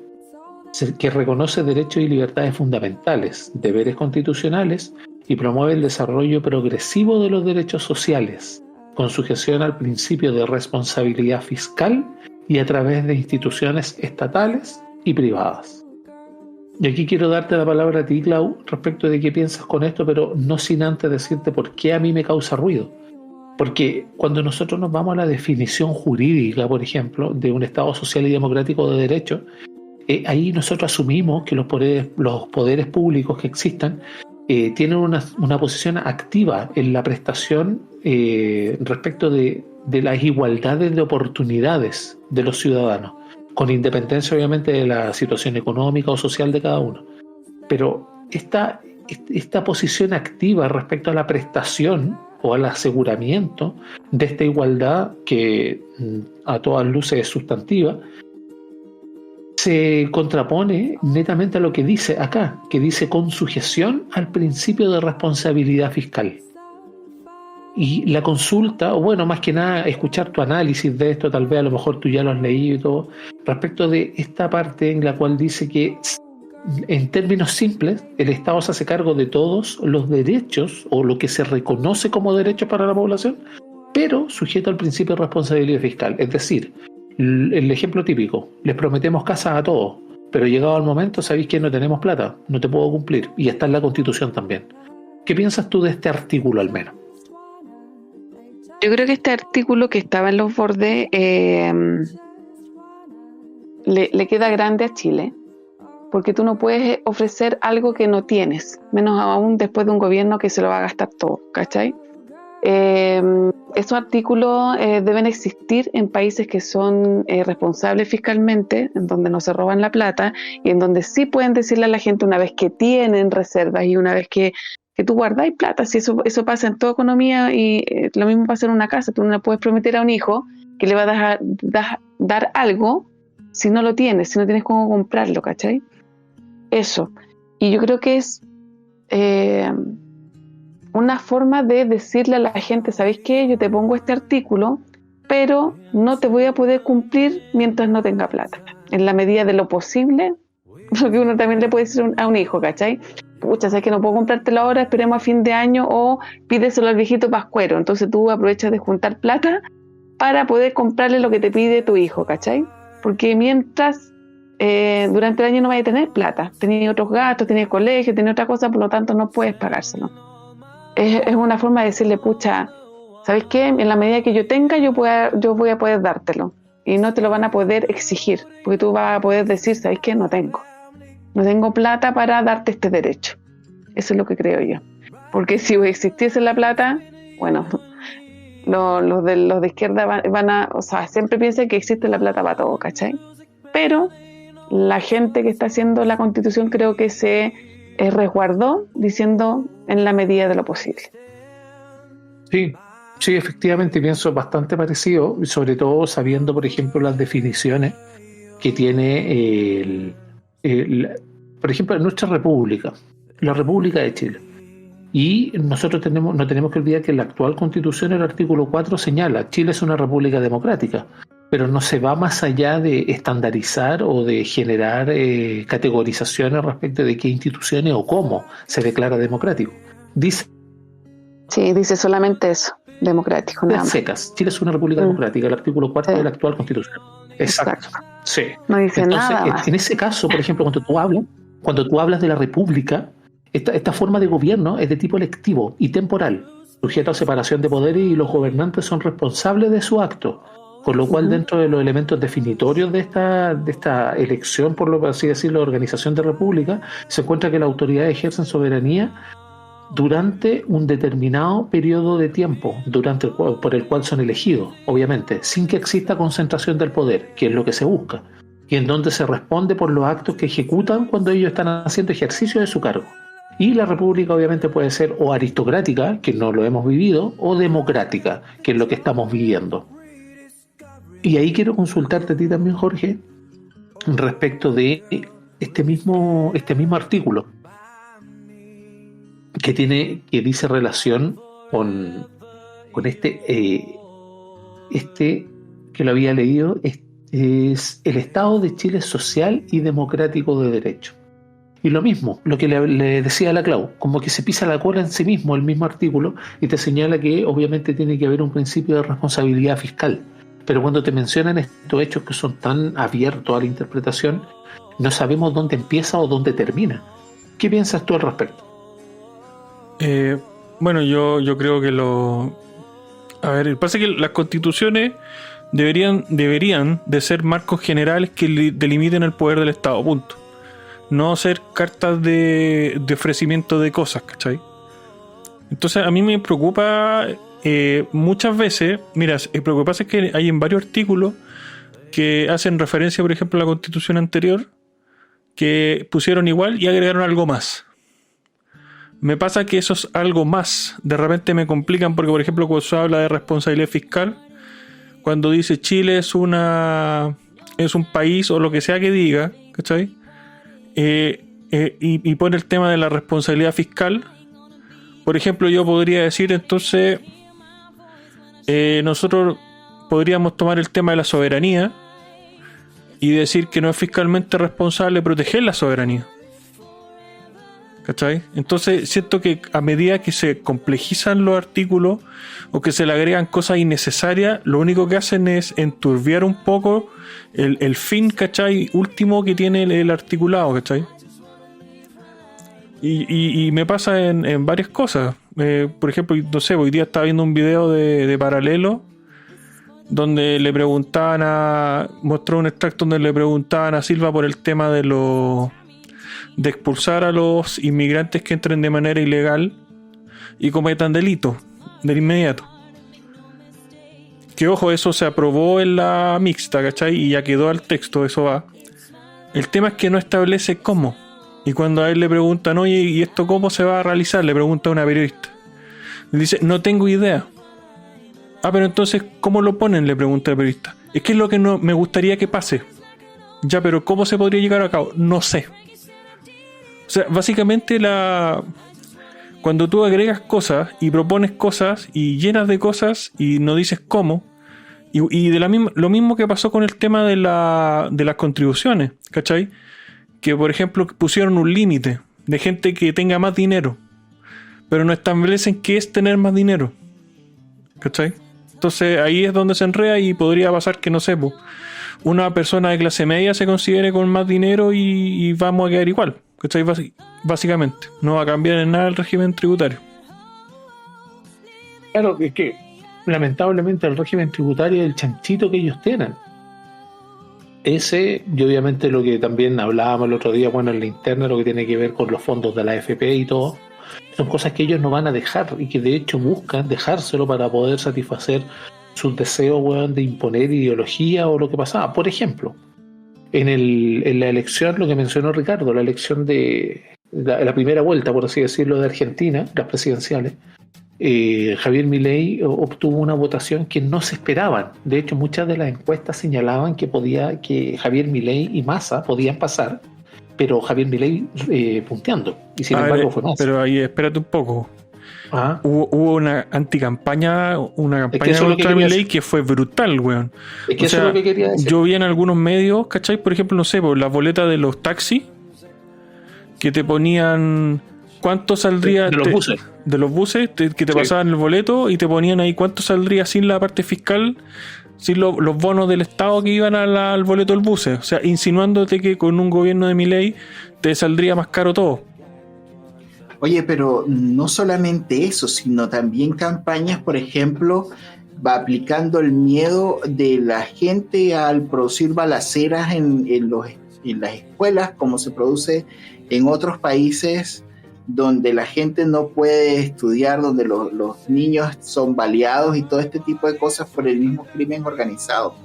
que reconoce derechos y libertades fundamentales, deberes constitucionales, y promueve el desarrollo progresivo de los derechos sociales, con sujeción al principio de responsabilidad fiscal y a través de instituciones estatales y privadas. Y aquí quiero darte la palabra a ti, Clau, respecto de qué piensas con esto, pero no sin antes decirte por qué a mí me causa ruido. Porque cuando nosotros nos vamos a la definición jurídica, por ejemplo, de un Estado social y democrático de derecho, ahí nosotros asumimos que los poderes públicos que existan tienen una posición activa en la prestación respecto de las igualdades de oportunidades de los ciudadanos, con independencia obviamente de la situación económica o social de cada uno. Pero esta posición activa respecto a la prestación o al aseguramiento de esta igualdad, que a todas luces es sustantiva, se contrapone netamente a lo que dice acá, que dice con sujeción al principio de responsabilidad fiscal. Y la consulta, o bueno, más que nada escuchar tu análisis de esto, tal vez a lo mejor tú ya lo has leído y todo, respecto de esta parte en la cual dice que en términos simples el Estado se hace cargo de todos los derechos o lo que se reconoce como derechos para la población pero sujeto al principio de responsabilidad fiscal. Es decir, el ejemplo típico, les prometemos casas a todos, pero llegado el momento sabéis que no tenemos plata, no te puedo cumplir, y está en la Constitución también. ¿Qué piensas tú de este artículo al menos? Yo creo que este artículo que estaba en los bordes le queda grande a Chile, porque tú no puedes ofrecer algo que no tienes, menos aún después de un gobierno que se lo va a gastar todo, ¿cachai? Estos artículos deben existir en países que son responsables fiscalmente, en donde no se roban la plata y en donde sí pueden decirle a la gente una vez que tienen reservas y una vez que tú guardáis plata. Si eso pasa en toda economía y lo mismo pasa en una casa. Tú no le puedes prometer a un hijo que le va a dar algo si no lo tienes, si no tienes cómo comprarlo, ¿cachai? Eso. Y yo creo que es una forma de decirle a la gente, ¿sabéis qué? Yo te pongo este artículo, pero no te voy a poder cumplir mientras no tenga plata. En la medida de lo posible, lo que uno también le puede decir a un hijo, ¿cachai? Pucha, sabes que no puedo comprártelo ahora, esperemos a fin de año, o pídeselo al viejito pascuero. Entonces tú aprovechas de juntar plata para poder comprarle lo que te pide tu hijo, ¿cachai? Porque mientras durante el año no vayas a tener plata, tenías otros gastos, tenías colegio, tenías otra cosa, por lo tanto no puedes pagárselo. Es una forma de decirle, pucha, ¿sabes qué? En la medida que yo tenga, yo voy a poder dártelo. Y no te lo van a poder exigir, porque tú vas a poder decir, ¿sabes qué? No tengo plata para darte este derecho. Eso es lo que creo yo. Porque si existiese la plata, bueno, los de izquierda van a, o sea, siempre piensan que existe la plata para todo, ¿cachai? Pero la gente que está haciendo la Constitución creo que se resguardó diciendo en la medida de lo posible. Sí, efectivamente pienso bastante parecido, sobre todo sabiendo, por ejemplo, las definiciones que tiene por ejemplo, en nuestra república, la República de Chile. Y nosotros no tenemos que olvidar que en la actual Constitución, el artículo 4 señala, Chile es una república democrática, pero no se va más allá de estandarizar o de generar categorizaciones respecto de qué instituciones o cómo se declara democrático. Dice solamente eso, democrático, nada más. Secas. Chile es una república democrática, el artículo 4 de la actual Constitución. Exacto. Sí. No dice entonces, nada más. En ese caso, por ejemplo, cuando tú hablas de la república, esta forma de gobierno es de tipo electivo y temporal, sujeto a separación de poderes, y los gobernantes son responsables de su acto. Con lo cual, dentro de los elementos definitorios de esta elección, por lo así decirlo, organización de república, se encuentra que las autoridades ejercen soberanía durante un determinado periodo de tiempo, por el cual son elegidos, obviamente, sin que exista concentración del poder, que es lo que se busca, y en donde se responde por los actos que ejecutan cuando ellos están haciendo ejercicio de su cargo. Y la república obviamente puede ser o aristocrática, que no lo hemos vivido, o democrática, que es lo que estamos viviendo. Y ahí quiero consultarte a ti también, Jorge, respecto de este mismo artículo que dice relación con este que lo había leído, es el Estado de Chile social y democrático de derecho. Y lo mismo, lo que le decía a la Clau, como que se pisa la cola en sí mismo el mismo artículo y te señala que obviamente tiene que haber un principio de responsabilidad fiscal. Pero cuando te mencionan estos hechos que son tan abiertos a la interpretación, no sabemos dónde empieza o dónde termina. ¿Qué piensas tú al respecto? Bueno, yo creo que a ver, pasa que las constituciones deberían de ser marcos generales que delimiten el poder del Estado, punto. No ser cartas de ofrecimiento de cosas, ¿cachai? Entonces a mí me preocupa muchas veces, mira, lo que pasa es que hay en varios artículos que hacen referencia, por ejemplo, a la Constitución anterior, que pusieron igual y agregaron algo más. Me pasa que esos algo más de repente me complican porque, por ejemplo, cuando se habla de responsabilidad fiscal, cuando dice Chile es un país o lo que sea que diga, ¿cachai? Y pone el tema de la responsabilidad fiscal. Por ejemplo, yo podría decir entonces, nosotros podríamos tomar el tema de la soberanía y decir que no es fiscalmente responsable proteger la soberanía, ¿cachai? Entonces siento que a medida que se complejizan los artículos o que se le agregan cosas innecesarias, lo único que hacen es enturbiar un poco el fin, ¿cachai? Último que tiene el articulado, ¿cachai? Y me pasa en varias cosas. Por ejemplo, no sé, hoy día estaba viendo un video de Paralelo donde le preguntaban mostró un extracto donde le preguntaban a Silva por el tema de expulsar a los inmigrantes que entren de manera ilegal y cometan delitos de inmediato. Que ojo, eso se aprobó en la mixta, ¿cachai? Y ya quedó al texto, eso va. El tema es que no establece cómo. Y cuando a él le preguntan, oye, ¿y esto cómo se va a realizar? Le pregunta a una periodista. Le dice, no tengo idea. Ah, pero entonces, ¿cómo lo ponen? Le pregunta el periodista. Es que es lo que no me gustaría que pase. Ya, pero ¿cómo se podría llegar a cabo? No sé. O sea, básicamente cuando tú agregas cosas y propones cosas y llenas de cosas y no dices cómo, y lo mismo que pasó con el tema de las contribuciones, ¿cachai? Que por ejemplo pusieron un límite de gente que tenga más dinero, pero no establecen qué es tener más dinero, ¿cachai? Entonces ahí es donde se enreda y podría pasar que, no sé, una persona de clase media se considere con más dinero y vamos a quedar igual, ¿cachai? Básicamente, no va a cambiar en nada el régimen tributario. Claro, es que lamentablemente el régimen tributario es el chanchito que ellos tienen. Ese, y obviamente lo que también hablábamos el otro día, bueno, en la interna, lo que tiene que ver con los fondos de la AFP y todo, son cosas que ellos no van a dejar y que de hecho buscan dejárselo para poder satisfacer sus deseos, weón, de imponer ideología o lo que pasaba. Por ejemplo, en la elección, lo que mencionó Ricardo, la elección de la primera vuelta, por así decirlo, de Argentina, las presidenciales, Javier Milei obtuvo una votación que no se esperaban. De hecho, muchas de las encuestas señalaban que Javier Milei y Massa podían pasar, pero Javier Milei punteando, y sin embargo fue Massa. Pero ahí espérate un poco. Ajá. Hubo una anticampaña, una campaña contra Milei que fue brutal, weón. Es que eso es lo que quería decir. Yo vi en algunos medios, ¿cachai? Por ejemplo, no sé, por las boletas de los taxis que te ponían cuánto saldría de los buses que te pasaban el boleto y te ponían ahí cuánto saldría sin la parte fiscal, sin los bonos del Estado que iban al boleto del bus. O sea, insinuándote que con un gobierno de Milei te saldría más caro todo. Oye, pero no solamente eso, sino también campañas, por ejemplo, va aplicando el miedo de la gente al producir balaceras en las escuelas, como se produce en otros países donde la gente no puede estudiar, donde los niños son baleados y todo este tipo de cosas por el mismo crimen organizado.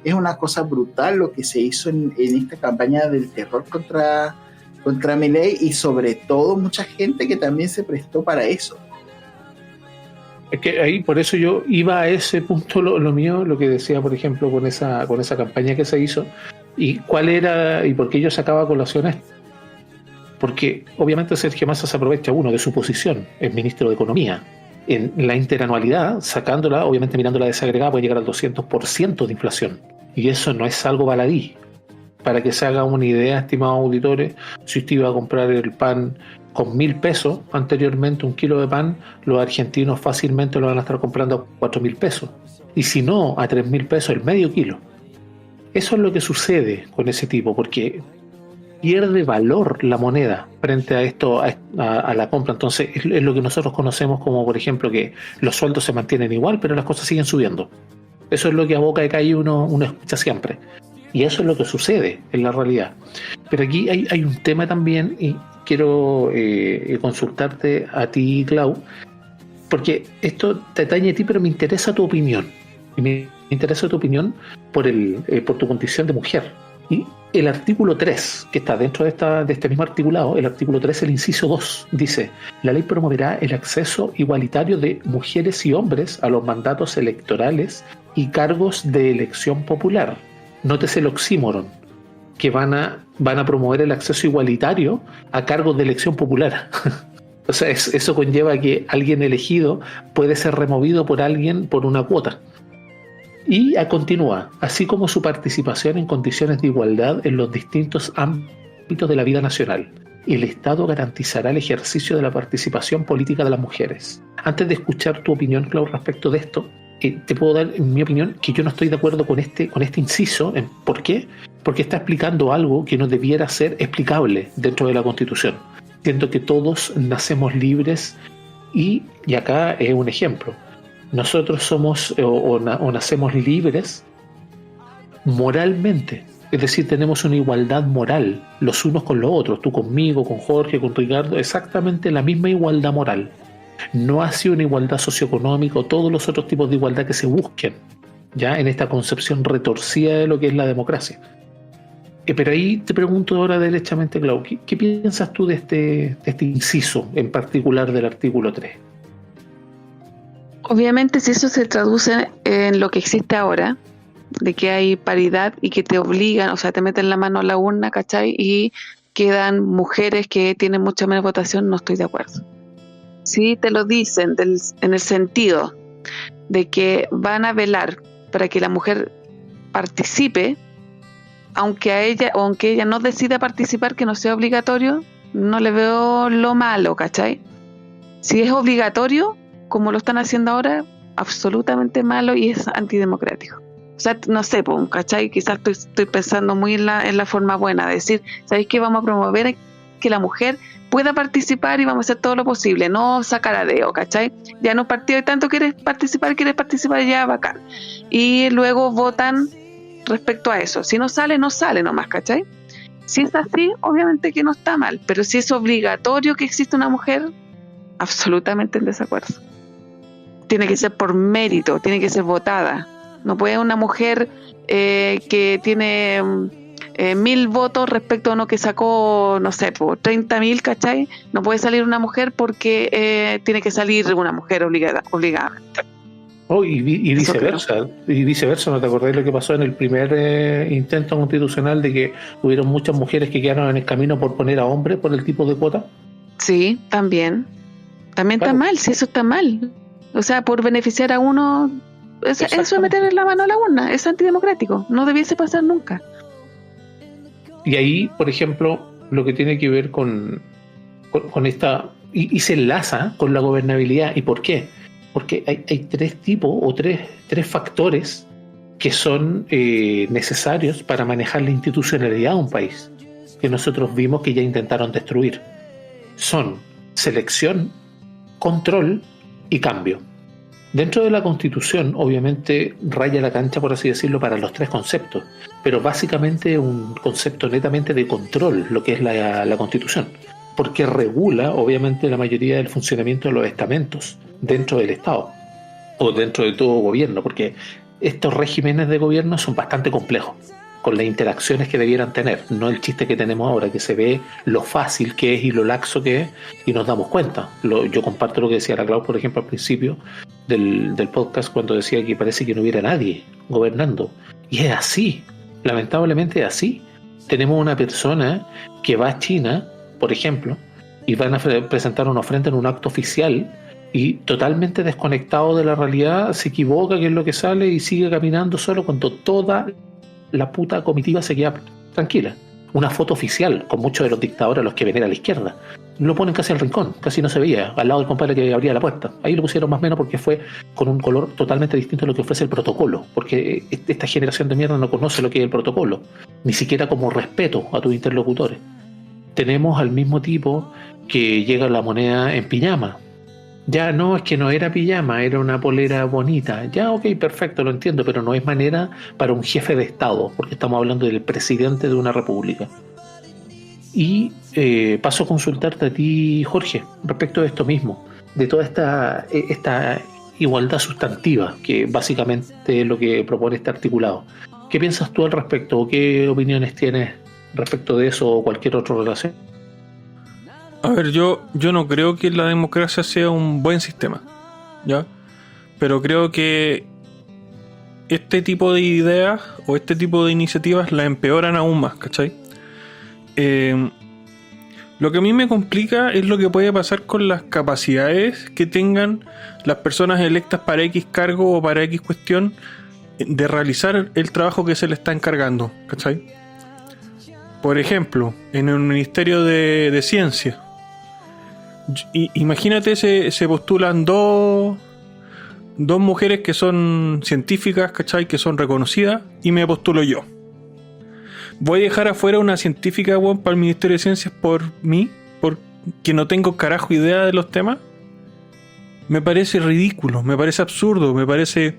Es una cosa brutal lo que se hizo en esta campaña del terror contra Milei, y sobre todo mucha gente que también se prestó para eso. Es que ahí, por eso yo iba a ese punto, lo mío, lo que decía, por ejemplo, con esa campaña que se hizo, y cuál era, y por qué yo sacaba colaciones. Porque obviamente Sergio Massa se aprovecha, uno, de su posición, es ministro de Economía. En la interanualidad, sacándola, obviamente mirándola desagregada, puede llegar al 200% de inflación. Y eso no es algo baladí. Para que se haga una idea, estimados auditores, si usted iba a comprar el pan con 1.000 pesos, anteriormente un kilo de pan, los argentinos fácilmente lo van a estar comprando a 4.000 pesos. Y si no, a 3.000 pesos el medio kilo. Eso es lo que sucede con ese tipo, porque pierde valor la moneda frente a esto, a la compra. Entonces es lo que nosotros conocemos como, por ejemplo, que los sueldos se mantienen igual, pero las cosas siguen subiendo. Eso es lo que a boca de calle uno escucha siempre. Y eso es lo que sucede en la realidad. Pero aquí hay un tema también, y quiero consultarte a ti, Clau, porque esto te atañe a ti, pero me interesa tu opinión. Y me interesa tu opinión por tu condición de mujer. Y el artículo 3, que está dentro de este mismo articulado, el artículo 3, el inciso 2, dice: la ley promoverá el acceso igualitario de mujeres y hombres a los mandatos electorales y cargos de elección popular. Nótese el oxímoron, que van a promover el acceso igualitario a cargos de elección popular. O sea, eso conlleva que alguien elegido puede ser removido por alguien por una cuota. Y continúa, así como su participación en condiciones de igualdad en los distintos ámbitos de la vida nacional. el Estado garantizará el ejercicio de la participación política de las mujeres. Antes de escuchar tu opinión, Clau, respecto de esto, te puedo dar mi opinión, que yo no estoy de acuerdo con este inciso. ¿Por qué? Porque está explicando algo que no debiera ser explicable dentro de la Constitución. Siento que todos nacemos libres y acá es un ejemplo. Nosotros somos o nacemos libres moralmente. Es decir, tenemos una igualdad moral los unos con los otros. Tú conmigo, con Jorge, con Ricardo, exactamente la misma igualdad moral. No ha sido una igualdad socioeconómica o todos los otros tipos de igualdad que se busquen, ya en esta concepción retorcida de lo que es la democracia. Pero ahí te pregunto ahora derechamente, Clau, ¿qué piensas tú de este inciso en particular del artículo 3? Obviamente, si eso se traduce en lo que existe ahora, de que hay paridad y que te obligan, o sea, te meten la mano a la urna, ¿cachai? Y quedan mujeres que tienen mucha menos votación, no estoy de acuerdo. Si te lo dicen en el sentido de que van a velar para que la mujer participe, aunque ella no decida participar, que no sea obligatorio, no le veo lo malo, ¿cachai? Si es obligatorio, como lo están haciendo ahora, absolutamente malo y es antidemocrático. O sea, no sé, ¿cachai? Quizás estoy pensando muy en la forma buena de decir, ¿sabéis qué? Vamos a promover que la mujer pueda participar y vamos a hacer todo lo posible, no sacaradeo, ¿cachai? Ya en un partido de tanto quieres participar, ya, bacán. Y luego votan respecto a eso. Si no sale, no sale nomás, ¿cachai? Si es así, obviamente que no está mal, pero si es obligatorio que exista una mujer, absolutamente en desacuerdo. Tiene que ser por mérito, tiene que ser votada. No puede una mujer que tiene 1.000 votos respecto a uno que sacó, no sé, 30.000, ¿cachai? No puede salir una mujer porque tiene que salir una mujer obligada. Oh, y viceversa. Y viceversa, ¿no te acordás lo que pasó en el primer intento constitucional de que hubieron muchas mujeres que quedaron en el camino por poner a hombres por el tipo de cuota? Sí, también. También claro. Está mal, si eso está mal. O sea, por beneficiar a uno... Eso es meter la mano a la urna, es antidemocrático, no debiese pasar nunca. Y ahí, por ejemplo, lo que tiene que ver con esta, y se enlaza con la gobernabilidad. ¿Y por qué? Porque hay tres tipos o tres factores que son necesarios para manejar la institucionalidad de un país, que nosotros vimos que ya intentaron destruir. Son selección, control y cambio. Dentro de la Constitución, obviamente, raya la cancha, por así decirlo, para los tres conceptos, pero básicamente un concepto netamente de control, lo que es la Constitución, porque regula, obviamente, la mayoría del funcionamiento de los estamentos dentro del Estado, o dentro de todo gobierno, porque estos regímenes de gobierno son bastante complejos, con las interacciones que debieran tener, no el chiste que tenemos ahora, que se ve lo fácil que es y lo laxo que es, y nos damos cuenta. Yo comparto lo que decía la Clau, por ejemplo, al principio del podcast, cuando decía que parece que no hubiera nadie gobernando. Y es así, lamentablemente es así. Tenemos una persona que va a China, por ejemplo, y van a presentar una ofrenda en un acto oficial, y totalmente desconectado de la realidad, se equivoca, que es lo que sale, y sigue caminando solo cuando toda la puta comitiva se queda tranquila. Una foto oficial con muchos de los dictadores a los que venera a la izquierda. Lo ponen casi al rincón, casi no se veía, al lado del compadre que abría la puerta. Ahí lo pusieron más o menos porque fue con un color totalmente distinto a lo que ofrece el protocolo, porque esta generación de mierda no conoce lo que es el protocolo, ni siquiera como respeto a tus interlocutores. Tenemos al mismo tipo que llega la moneda en pijama. Ya no, es que no era pijama, era una polera bonita. Ya, ok, perfecto, lo entiendo, pero no es manera para un jefe de Estado, porque estamos hablando del presidente de una república. Y paso a consultarte a ti, Jorge, respecto de esto mismo, de toda esta igualdad sustantiva, que básicamente es lo que propone este articulado. ¿Qué piensas tú al respecto, o qué opiniones tienes respecto de eso o cualquier otra relación? A ver, yo no creo que la democracia sea un buen sistema, ¿ya? Pero creo que este tipo de ideas o este tipo de iniciativas la empeoran aún más, ¿cachai? Lo que a mí me complica es lo que puede pasar con las capacidades que tengan las personas electas para X cargo o para X cuestión de realizar el trabajo que se le está encargando, ¿cachai? Por ejemplo, en el Ministerio de Ciencia, imagínate, se postulan dos mujeres que son científicas, ¿cachai? Que son reconocidas, y me postulo yo. ¿Voy a dejar afuera una científica, weón, para el Ministerio de Ciencias por mí? ¿Porque no tengo carajo idea de los temas? Me parece ridículo, me parece absurdo, me parece...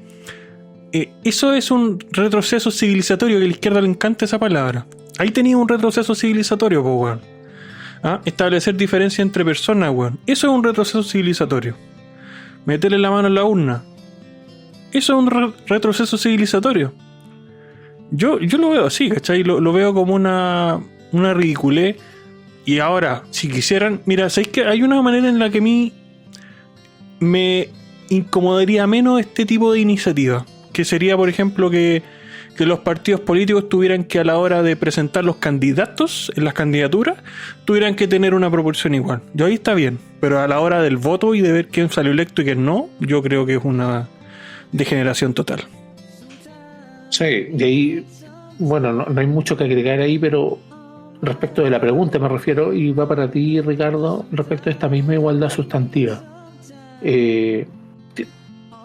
eso es un retroceso civilizatorio, que a la izquierda le encanta esa palabra. Ahí tenía un retroceso civilizatorio, pues, weón. Establecer diferencia entre personas, weón. Eso es un retroceso civilizatorio. Meterle la mano en la urna. Eso es un retroceso civilizatorio. Yo lo veo así, ¿cachai? Lo veo como una ridiculez. Y ahora, si quisieran... Mira, ¿sabéis que hay una manera en la que a mí me incomodaría menos este tipo de iniciativa? Que sería, por ejemplo, que los partidos políticos tuvieran que, a la hora de presentar los candidatos en las candidaturas, tuvieran que tener una proporción igual. Yo ahí está bien, pero a la hora del voto y de ver quién salió electo y quién no, yo creo que es una degeneración total. Sí, de ahí, bueno, no hay mucho que agregar ahí, pero respecto de la pregunta me refiero, y va para ti, Ricardo, respecto a esta misma igualdad sustantiva.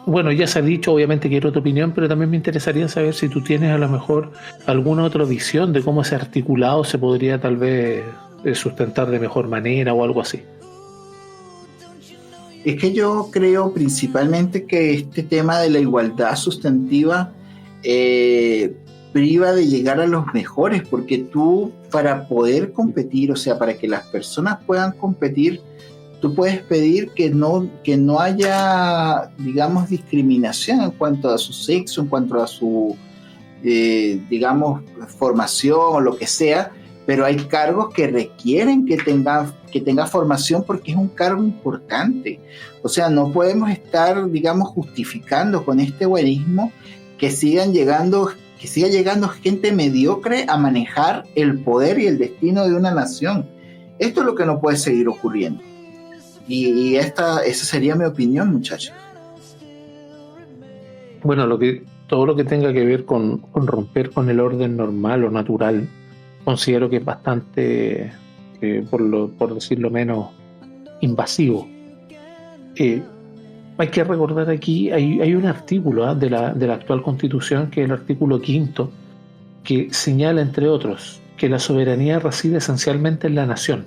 Bueno, ya se ha dicho, obviamente quiero tu opinión, pero también me interesaría saber si tú tienes a lo mejor alguna otra visión de cómo ese articulado se podría tal vez sustentar de mejor manera o algo así. Es que yo creo principalmente que este tema de la igualdad sustantiva priva de llegar a los mejores, porque tú, para poder competir, o sea, para que las personas puedan competir, tú puedes pedir que no haya, digamos, discriminación en cuanto a su sexo, en cuanto a su, digamos, formación o lo que sea, pero hay cargos que requieren que tenga formación porque es un cargo importante. O sea, no podemos estar, digamos, justificando con este buenismo que siga llegando gente mediocre a manejar el poder y el destino de una nación. Esto es lo que no puede seguir ocurriendo. Y esa sería mi opinión, muchachos. Bueno, todo lo que tenga que ver con romper con el orden normal o natural, considero que es bastante, por decirlo menos, invasivo. Hay que recordar aquí, hay un artículo de la actual Constitución, que es el artículo 5, que señala, entre otros, que la soberanía reside esencialmente en la nación.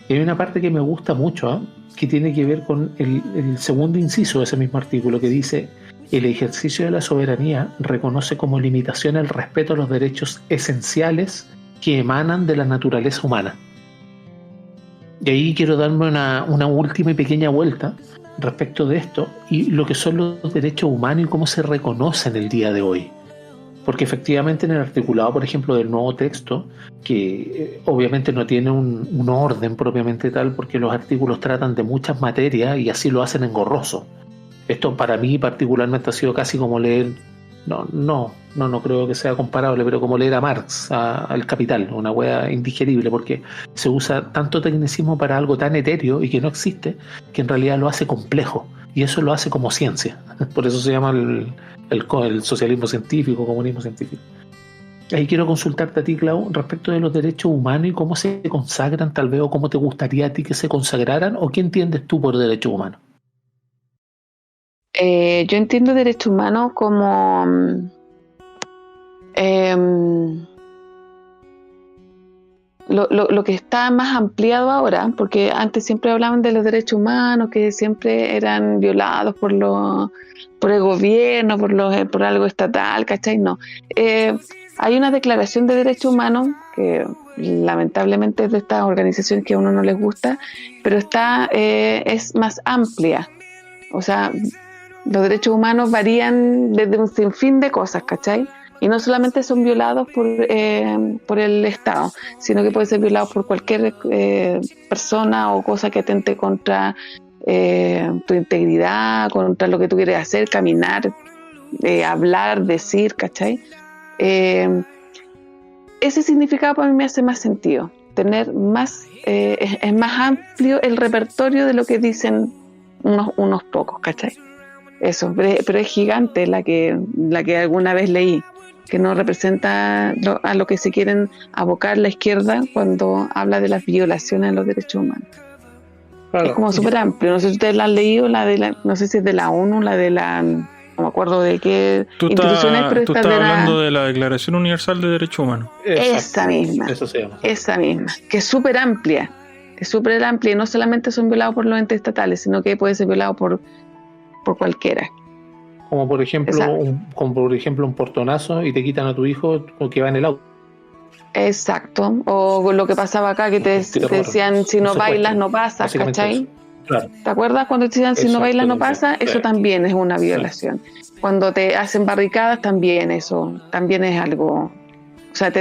Y hay una parte que me gusta mucho, que tiene que ver con el segundo inciso de ese mismo artículo, que dice: el ejercicio de la soberanía reconoce como limitación el respeto a los derechos esenciales que emanan de la naturaleza humana. Y ahí quiero darme una última y pequeña vuelta respecto de esto y lo que son los derechos humanos y cómo se reconocen el día de hoy. Porque efectivamente en el articulado, por ejemplo, del nuevo texto, que obviamente no tiene un orden propiamente tal, porque los artículos tratan de muchas materias y así lo hacen engorroso. Esto para mí particularmente ha sido casi como leer, no creo que sea comparable, pero como leer a Marx, al Capital, una hueá indigerible, porque se usa tanto tecnicismo para algo tan etéreo y que no existe, que en realidad lo hace complejo, y eso lo hace como ciencia. Por eso se llama el socialismo científico, comunismo científico. Ahí quiero consultarte a ti, Clau, respecto de los derechos humanos y cómo se consagran, tal vez, o cómo te gustaría a ti que se consagraran, o qué entiendes tú por derechos humanos. Yo entiendo derechos humanos como lo que está más ampliado ahora, porque antes siempre hablaban de los derechos humanos que siempre eran violados por el gobierno, por algo estatal, ¿cachai? No. Hay una declaración de derechos humanos que lamentablemente es de estas organizaciones que a uno no les gusta, pero es más amplia. O sea, los derechos humanos varían desde un sinfín de cosas, ¿cachai? Y no solamente son violados por el Estado, sino que pueden ser violados por cualquier persona o cosa que atente contra tu integridad, contra lo que tú quieres hacer, caminar, hablar, decir, ¿cachai? Ese significado para mí me hace más sentido. Tener más, es más amplio el repertorio de lo que dicen unos pocos, ¿cachai? Eso, pero es gigante la que alguna vez leí. que no representa a lo que se quieren abocar la izquierda cuando habla de las violaciones a los derechos humanos. Claro. Es como súper amplio. No sé si ustedes la han leído, no sé si es de la ONU, no me acuerdo de qué instituciones, pero tú estás hablando de la Declaración Universal de Derechos Humanos. Esa misma, que es súper amplia. Es súper amplia y no solamente son violados por los entes estatales, sino que puede ser violado por cualquiera. Como por ejemplo un portonazo y te quitan a tu hijo que va en el auto. Exacto. O lo que pasaba acá, que te decían si no bailas no pasas, ¿cachai? Claro. ¿Te acuerdas cuando te decían si no bailas no pasa? Eso también es una violación. Sí. Cuando te hacen barricadas también eso, también es algo. O sea,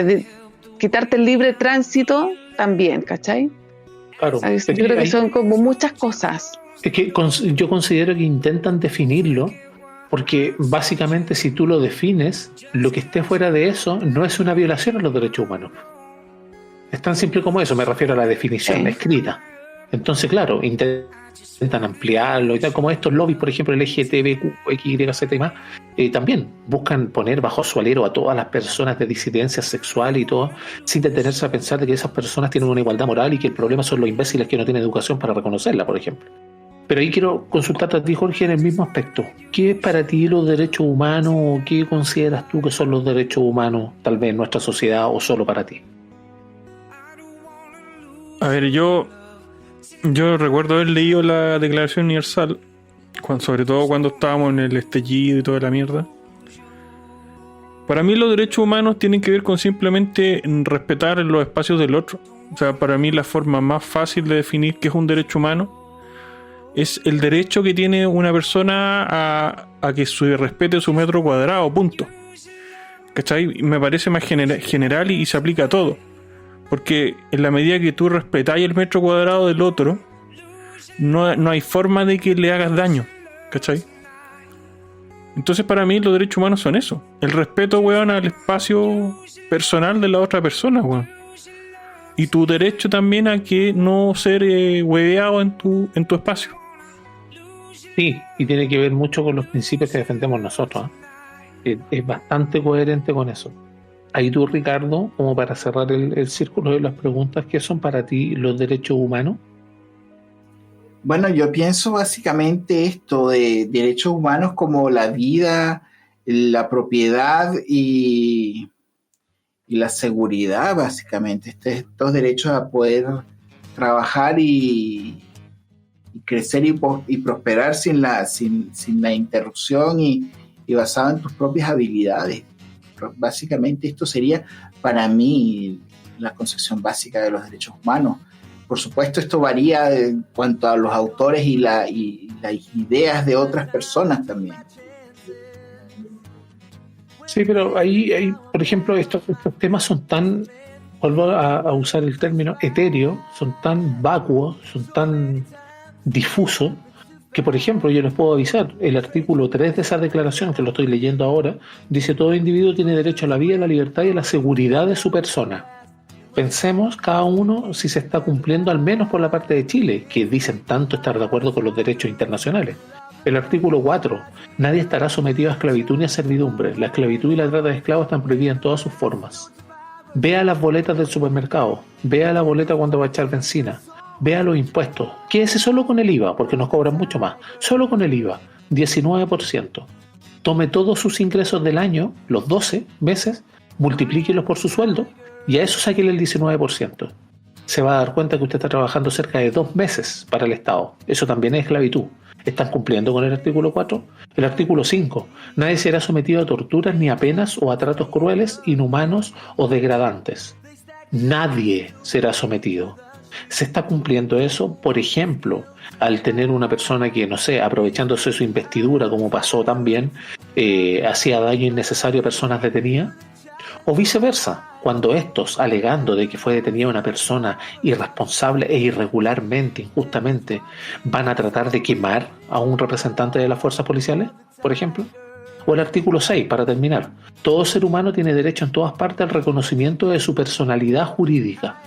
quitarte el libre tránsito también, ¿cachai? Claro. Yo creo que son como muchas cosas. Es que yo considero que intentan definirlo, porque básicamente si tú lo defines, lo que esté fuera de eso no es una violación a los derechos humanos. Es tan simple como eso, me refiero a la definición escrita. Entonces, claro, intentan ampliarlo y tal, como estos lobbies, por ejemplo, el LGTBQXYZ y más, también buscan poner bajo su alero a todas las personas de disidencia sexual y todo, sin detenerse a pensar de que esas personas tienen una igualdad moral y que el problema son los imbéciles que no tienen educación para reconocerla, por ejemplo. Pero ahí quiero consultarte a ti, Jorge, en el mismo aspecto. ¿Qué es para ti los derechos humanos o qué consideras tú que son los derechos humanos, tal vez en nuestra sociedad o solo para ti? A ver, yo recuerdo haber leído la Declaración Universal, sobre todo cuando estábamos en el estallido y toda la mierda. Para mí los derechos humanos tienen que ver con simplemente respetar los espacios del otro. O sea, para mí la forma más fácil de definir qué es un derecho humano es el derecho que tiene una persona a que se respete su metro cuadrado, punto. ¿Cachai? Me parece más general y se aplica a todo. Porque en la medida que tú respetáis el metro cuadrado del otro, no hay forma de que le hagas daño. ¿Cachai? Entonces para mí los derechos humanos son eso. El respeto, weón, al espacio personal de la otra persona, weón. Y tu derecho también a que no ser hueveado en tu espacio. Sí, y tiene que ver mucho con los principios que defendemos nosotros. Es bastante coherente con eso. Ahí tú, Ricardo, como para cerrar el círculo de las preguntas, ¿qué son para ti los derechos humanos? Bueno, yo pienso básicamente esto de derechos humanos como la vida, la propiedad y la seguridad, básicamente. Estos derechos a poder trabajar y crecer y prosperar sin la interrupción y basado en tus propias habilidades. Básicamente esto sería para mí la concepción básica de los derechos humanos. Por supuesto esto varía en cuanto a los autores y las ideas de otras personas también. Sí, pero ahí por ejemplo, estos temas son tan, vuelvo a usar el término etéreo, son tan vacuos, son tan difusos, que por ejemplo yo les puedo avisar, el artículo 3 de esa declaración, que lo estoy leyendo ahora, dice: todo individuo tiene derecho a la vida, a la libertad y a la seguridad de su persona. Pensemos cada uno si se está cumpliendo, al menos por la parte de Chile, que dicen tanto estar de acuerdo con los derechos internacionales. El artículo 4, nadie estará sometido a esclavitud ni a servidumbre. La esclavitud y la trata de esclavos están prohibidas en todas sus formas. Vea las boletas del supermercado, vea la boleta cuando va a echar benzina, vea los impuestos, quédese solo con el IVA, porque nos cobran mucho más, solo con el IVA, 19%. Tome todos sus ingresos del año, los 12 meses, multiplíquelos por su sueldo, y a eso sáquele el 19%. Se va a dar cuenta que usted está trabajando cerca de 2 meses para el Estado. Eso también es esclavitud. ¿Están cumpliendo con el artículo 4? El artículo 5. Nadie será sometido a torturas ni a penas o a tratos crueles, inhumanos o degradantes. Nadie será sometido. ¿Se está cumpliendo eso? Por ejemplo, al tener una persona que, no sé, aprovechándose de su investidura, como pasó también, hacía daño innecesario a personas detenidas. O viceversa, cuando estos, alegando de que fue detenida una persona irresponsable e irregularmente, injustamente, van a tratar de quemar a un representante de las fuerzas policiales, por ejemplo. O el artículo 6, para terminar: todo ser humano tiene derecho en todas partes al reconocimiento de su personalidad jurídica.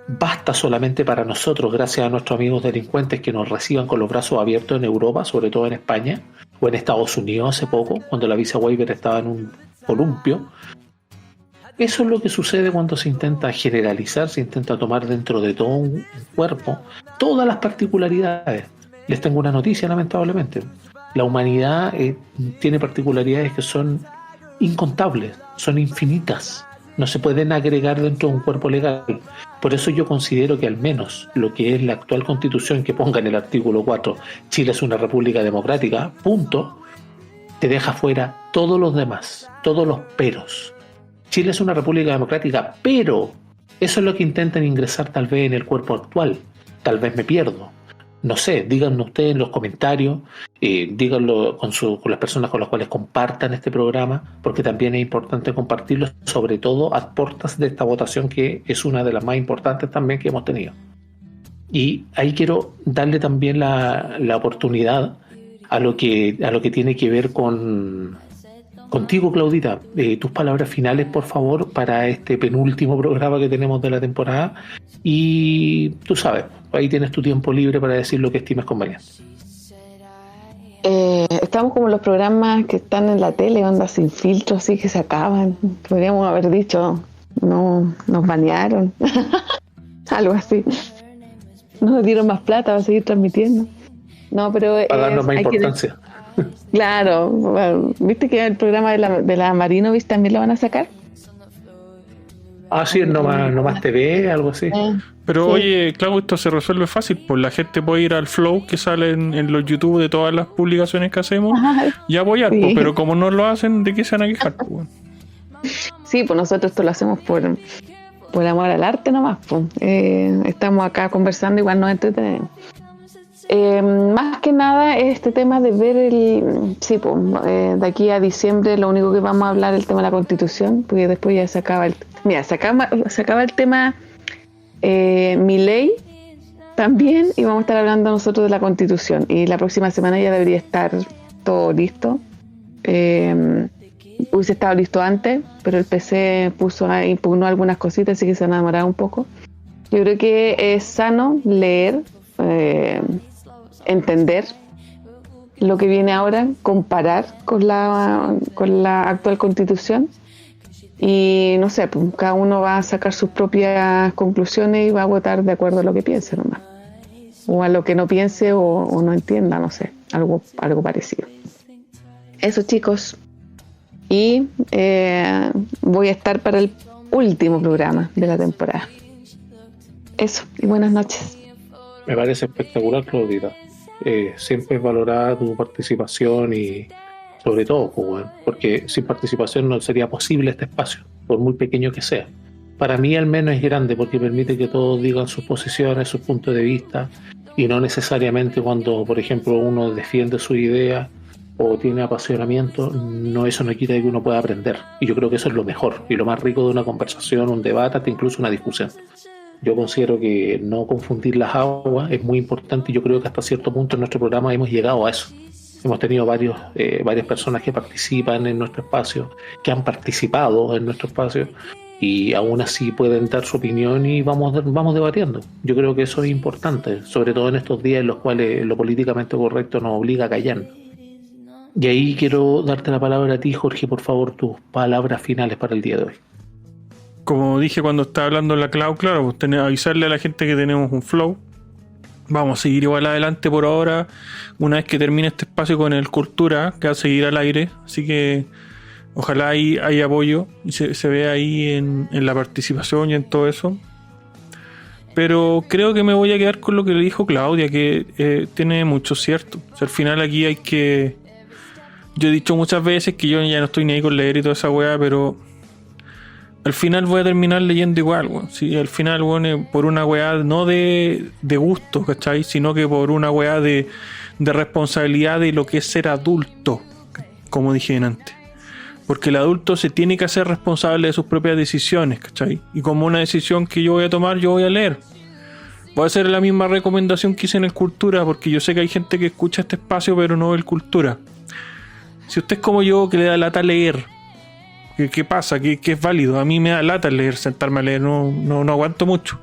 Basta solamente para nosotros, gracias a nuestros amigos delincuentes, que nos reciban con los brazos abiertos en Europa, sobre todo en España, o en Estados Unidos hace poco, cuando la visa waiver estaba en columpio. Eso es lo que sucede cuando se intenta generalizar, se intenta tomar dentro de todo un cuerpo todas las particularidades. Les tengo una noticia, lamentablemente. La humanidad tiene particularidades que son incontables, son infinitas. No se pueden agregar dentro de un cuerpo legal. Por eso yo considero que al menos lo que es la actual constitución, que ponga en el artículo 4, Chile es una república democrática, punto, te deja fuera todos los demás, todos los peros. Chile es una república democrática, pero eso es lo que intentan ingresar tal vez en el cuerpo actual. Tal vez me pierdo. No sé, díganlo ustedes en los comentarios, díganlo con las personas con las cuales compartan este programa, porque también es importante compartirlo, sobre todo a portas de esta votación, que es una de las más importantes también que hemos tenido. Y ahí quiero darle también la oportunidad a lo que tiene que ver contigo, Claudita. Tus palabras finales, por favor, para este penúltimo programa que tenemos de la temporada. Y tú sabes, ahí tienes tu tiempo libre para decir lo que estimes conveniente. Estamos como los programas que están en la tele, onda sin filtro, así que se acaban. Podríamos haber dicho, no, nos banearon. Algo así. Nos dieron más plata para seguir transmitiendo. No, pero para darnos más importancia. Claro, bueno, ¿viste que el programa de la Marinovis también lo van a sacar? Ah, sí, no más TV, algo así. Pero sí. Oye, claro, esto se resuelve fácil, pues la gente puede ir al Flow que sale en los YouTube de todas las publicaciones que hacemos y apoyar, sí. Pues, pero como no lo hacen, ¿de qué se van a quejar? Pues, bueno. Sí, pues nosotros esto lo hacemos por amor al arte nomás, pues. Estamos acá conversando, igual nos entretenemos. Más que nada este tema de ver de aquí a diciembre lo único que vamos a hablar es el tema de la Constitución, porque después ya se acaba el tema Milei también, y vamos a estar hablando nosotros de la Constitución, y la próxima semana ya debería estar todo listo. Hubiese estado listo antes, pero el PC impugnó algunas cositas, así que se van a demorar un poco. Yo creo que es sano leer, entender lo que viene ahora, comparar con la actual Constitución, y no sé, pues cada uno va a sacar sus propias conclusiones y va a votar de acuerdo a lo que piense nomás, o a lo que no piense o no entienda, no sé, algo parecido. Eso, chicos, y voy a estar para el último programa de la temporada. Eso, y buenas noches. Me parece espectacular, Claudita. Siempre es valorada tu participación y sobre todo, pues, bueno, porque sin participación no sería posible este espacio, por muy pequeño que sea. Para mí al menos es grande porque permite que todos digan sus posiciones, sus puntos de vista, y no necesariamente cuando, por ejemplo, uno defiende su idea o tiene apasionamiento, eso no quita que uno pueda aprender. Y yo creo que eso es lo mejor y lo más rico de una conversación, un debate, hasta incluso una discusión. Yo considero que no confundir las aguas es muy importante, y yo creo que hasta cierto punto en nuestro programa hemos llegado a eso. Hemos tenido varias personas que participan en nuestro espacio, que han participado en nuestro espacio, y aún así pueden dar su opinión y vamos debatiendo. Yo creo que eso es importante, sobre todo en estos días en los cuales lo políticamente correcto nos obliga a callar. Y ahí quiero darte la palabra a ti, Jorge, por favor, tus palabras finales para el día de hoy. Como dije cuando estaba hablando en la Cloud, claro, pues avisarle a la gente que tenemos un Flow. Vamos a seguir igual adelante por ahora. Una vez que termine este espacio con el Cultura, que va a seguir al aire. Así que ojalá hay apoyo y se vea ahí en la participación y en todo eso. Pero creo que me voy a quedar con lo que le dijo Claudia, que tiene mucho cierto. O sea, al final aquí hay que... Yo he dicho muchas veces que yo ya no estoy ni ahí con leer y toda esa weá, pero... Al final voy a terminar leyendo igual, weón. Sí, al final, weón, por una weá no de gusto, ¿cachai? Sino que por una weá de responsabilidad de lo que es ser adulto, como dije antes. Porque el adulto se tiene que hacer responsable de sus propias decisiones, ¿cachai? Y como una decisión que yo voy a tomar, yo voy a leer. Voy a hacer la misma recomendación que hice en el Cultura, porque yo sé que hay gente que escucha este espacio, pero no el Cultura. Si usted es como yo, que le da lata leer, ¿qué pasa? ¿Qué es válido? A mí me da lata leer, sentarme a leer, no aguanto mucho.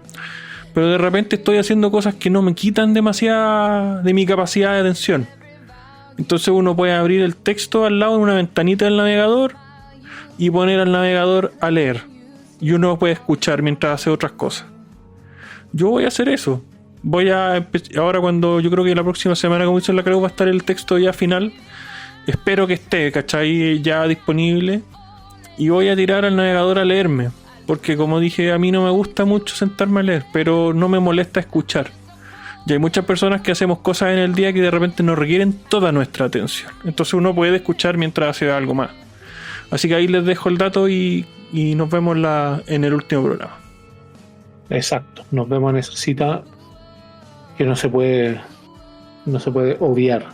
Pero de repente estoy haciendo cosas que no me quitan demasiada de mi capacidad de atención. Entonces uno puede abrir el texto al lado de una ventanita del navegador, y poner al navegador a leer. Y uno puede escuchar mientras hace otras cosas. Yo voy a hacer eso. Ahora cuando yo creo que la próxima semana, como dice la Creu, va a estar el texto ya final. Espero que esté, ¿cachai? Ya disponible. Y voy a tirar al navegador a leerme. Porque como dije, a mí no me gusta mucho sentarme a leer, pero no me molesta escuchar. Y hay muchas personas que hacemos cosas en el día que de repente nos requieren toda nuestra atención. Entonces uno puede escuchar mientras hace algo más. Así que ahí les dejo el dato y nos vemos en el último programa. Exacto, nos vemos en esa cita que no se puede obviar,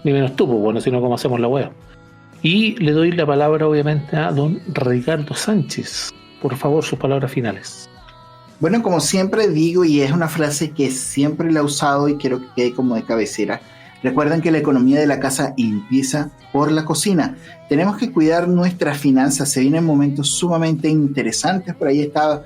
ni menos tú, pues, bueno, sino como hacemos la web. Y le doy la palabra obviamente a don Ricardo Sánchez. Por favor, sus palabras finales. Bueno, como siempre digo, y es una frase que siempre la he usado y quiero que quede como de cabecera, recuerden que la economía de la casa empieza por la cocina. Tenemos que cuidar nuestras finanzas, se vienen momentos sumamente interesantes, por ahí estaba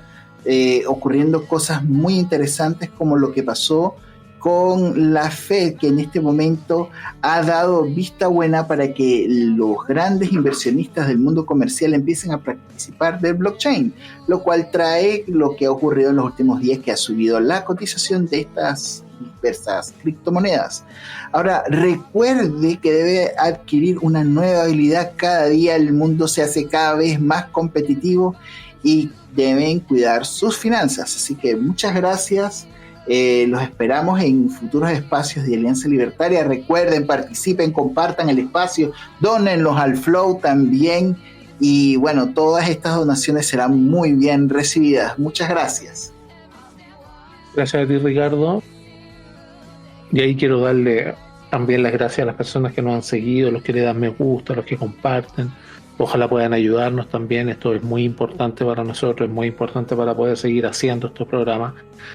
ocurriendo cosas muy interesantes como lo que pasó con la Fed, que en este momento ha dado vista buena para que los grandes inversionistas del mundo comercial empiecen a participar del blockchain, lo cual trae lo que ha ocurrido en los últimos días, que ha subido la cotización de estas diversas criptomonedas. Ahora, recuerde que debe adquirir una nueva habilidad. Cada día el mundo se hace cada vez más competitivo y deben cuidar sus finanzas. Así que muchas gracias. Los esperamos en futuros espacios de Alianza Libertaria. Recuerden, participen, compartan el espacio, dónenlos al Flow también. Y bueno, todas estas donaciones serán muy bien recibidas. Muchas gracias. Gracias a ti, Ricardo. Y ahí quiero darle también las gracias a las personas que nos han seguido, los que le dan me gusta, los que comparten. Ojalá puedan ayudarnos también. Esto es muy importante para nosotros, es muy importante para poder seguir haciendo estos programas,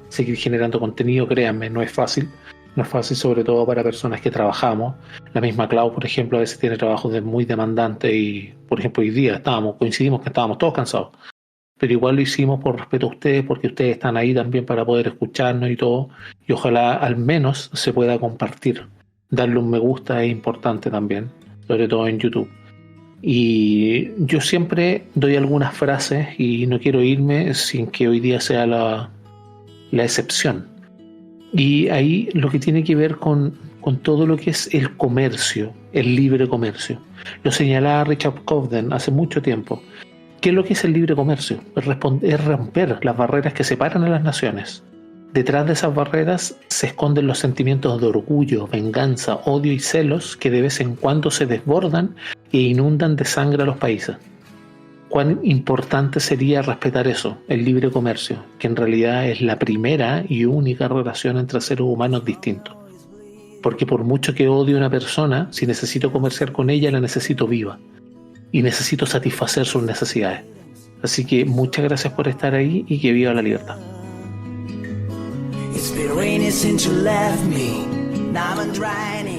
seguir generando contenido. Créanme, no es fácil. No es fácil, sobre todo para personas que trabajamos. La misma Clau, por ejemplo, a veces tiene trabajos muy demandantes y, por ejemplo, hoy día coincidimos que estábamos todos cansados. Pero igual lo hicimos por respeto a ustedes, porque ustedes están ahí también para poder escucharnos y todo. Y ojalá al menos se pueda compartir. Darle un me gusta es importante también, sobre todo en YouTube. Y yo siempre doy algunas frases y no quiero irme sin que hoy día sea la excepción. Y ahí lo que tiene que ver con todo lo que es el comercio, el libre comercio. Lo señalaba Richard Cobden hace mucho tiempo. ¿Qué es lo que es el libre comercio? Es romper las barreras que separan a las naciones. Detrás de esas barreras se esconden los sentimientos de orgullo, venganza, odio y celos que de vez en cuando se desbordan e inundan de sangre a los países. ¿Cuán importante sería respetar eso, el libre comercio, que en realidad es la primera y única relación entre seres humanos distintos? Porque por mucho que odie a una persona, si necesito comerciar con ella, la necesito viva y necesito satisfacer sus necesidades. Así que muchas gracias por estar ahí y que viva la libertad. It's been raining since you left me. Now I'm drying.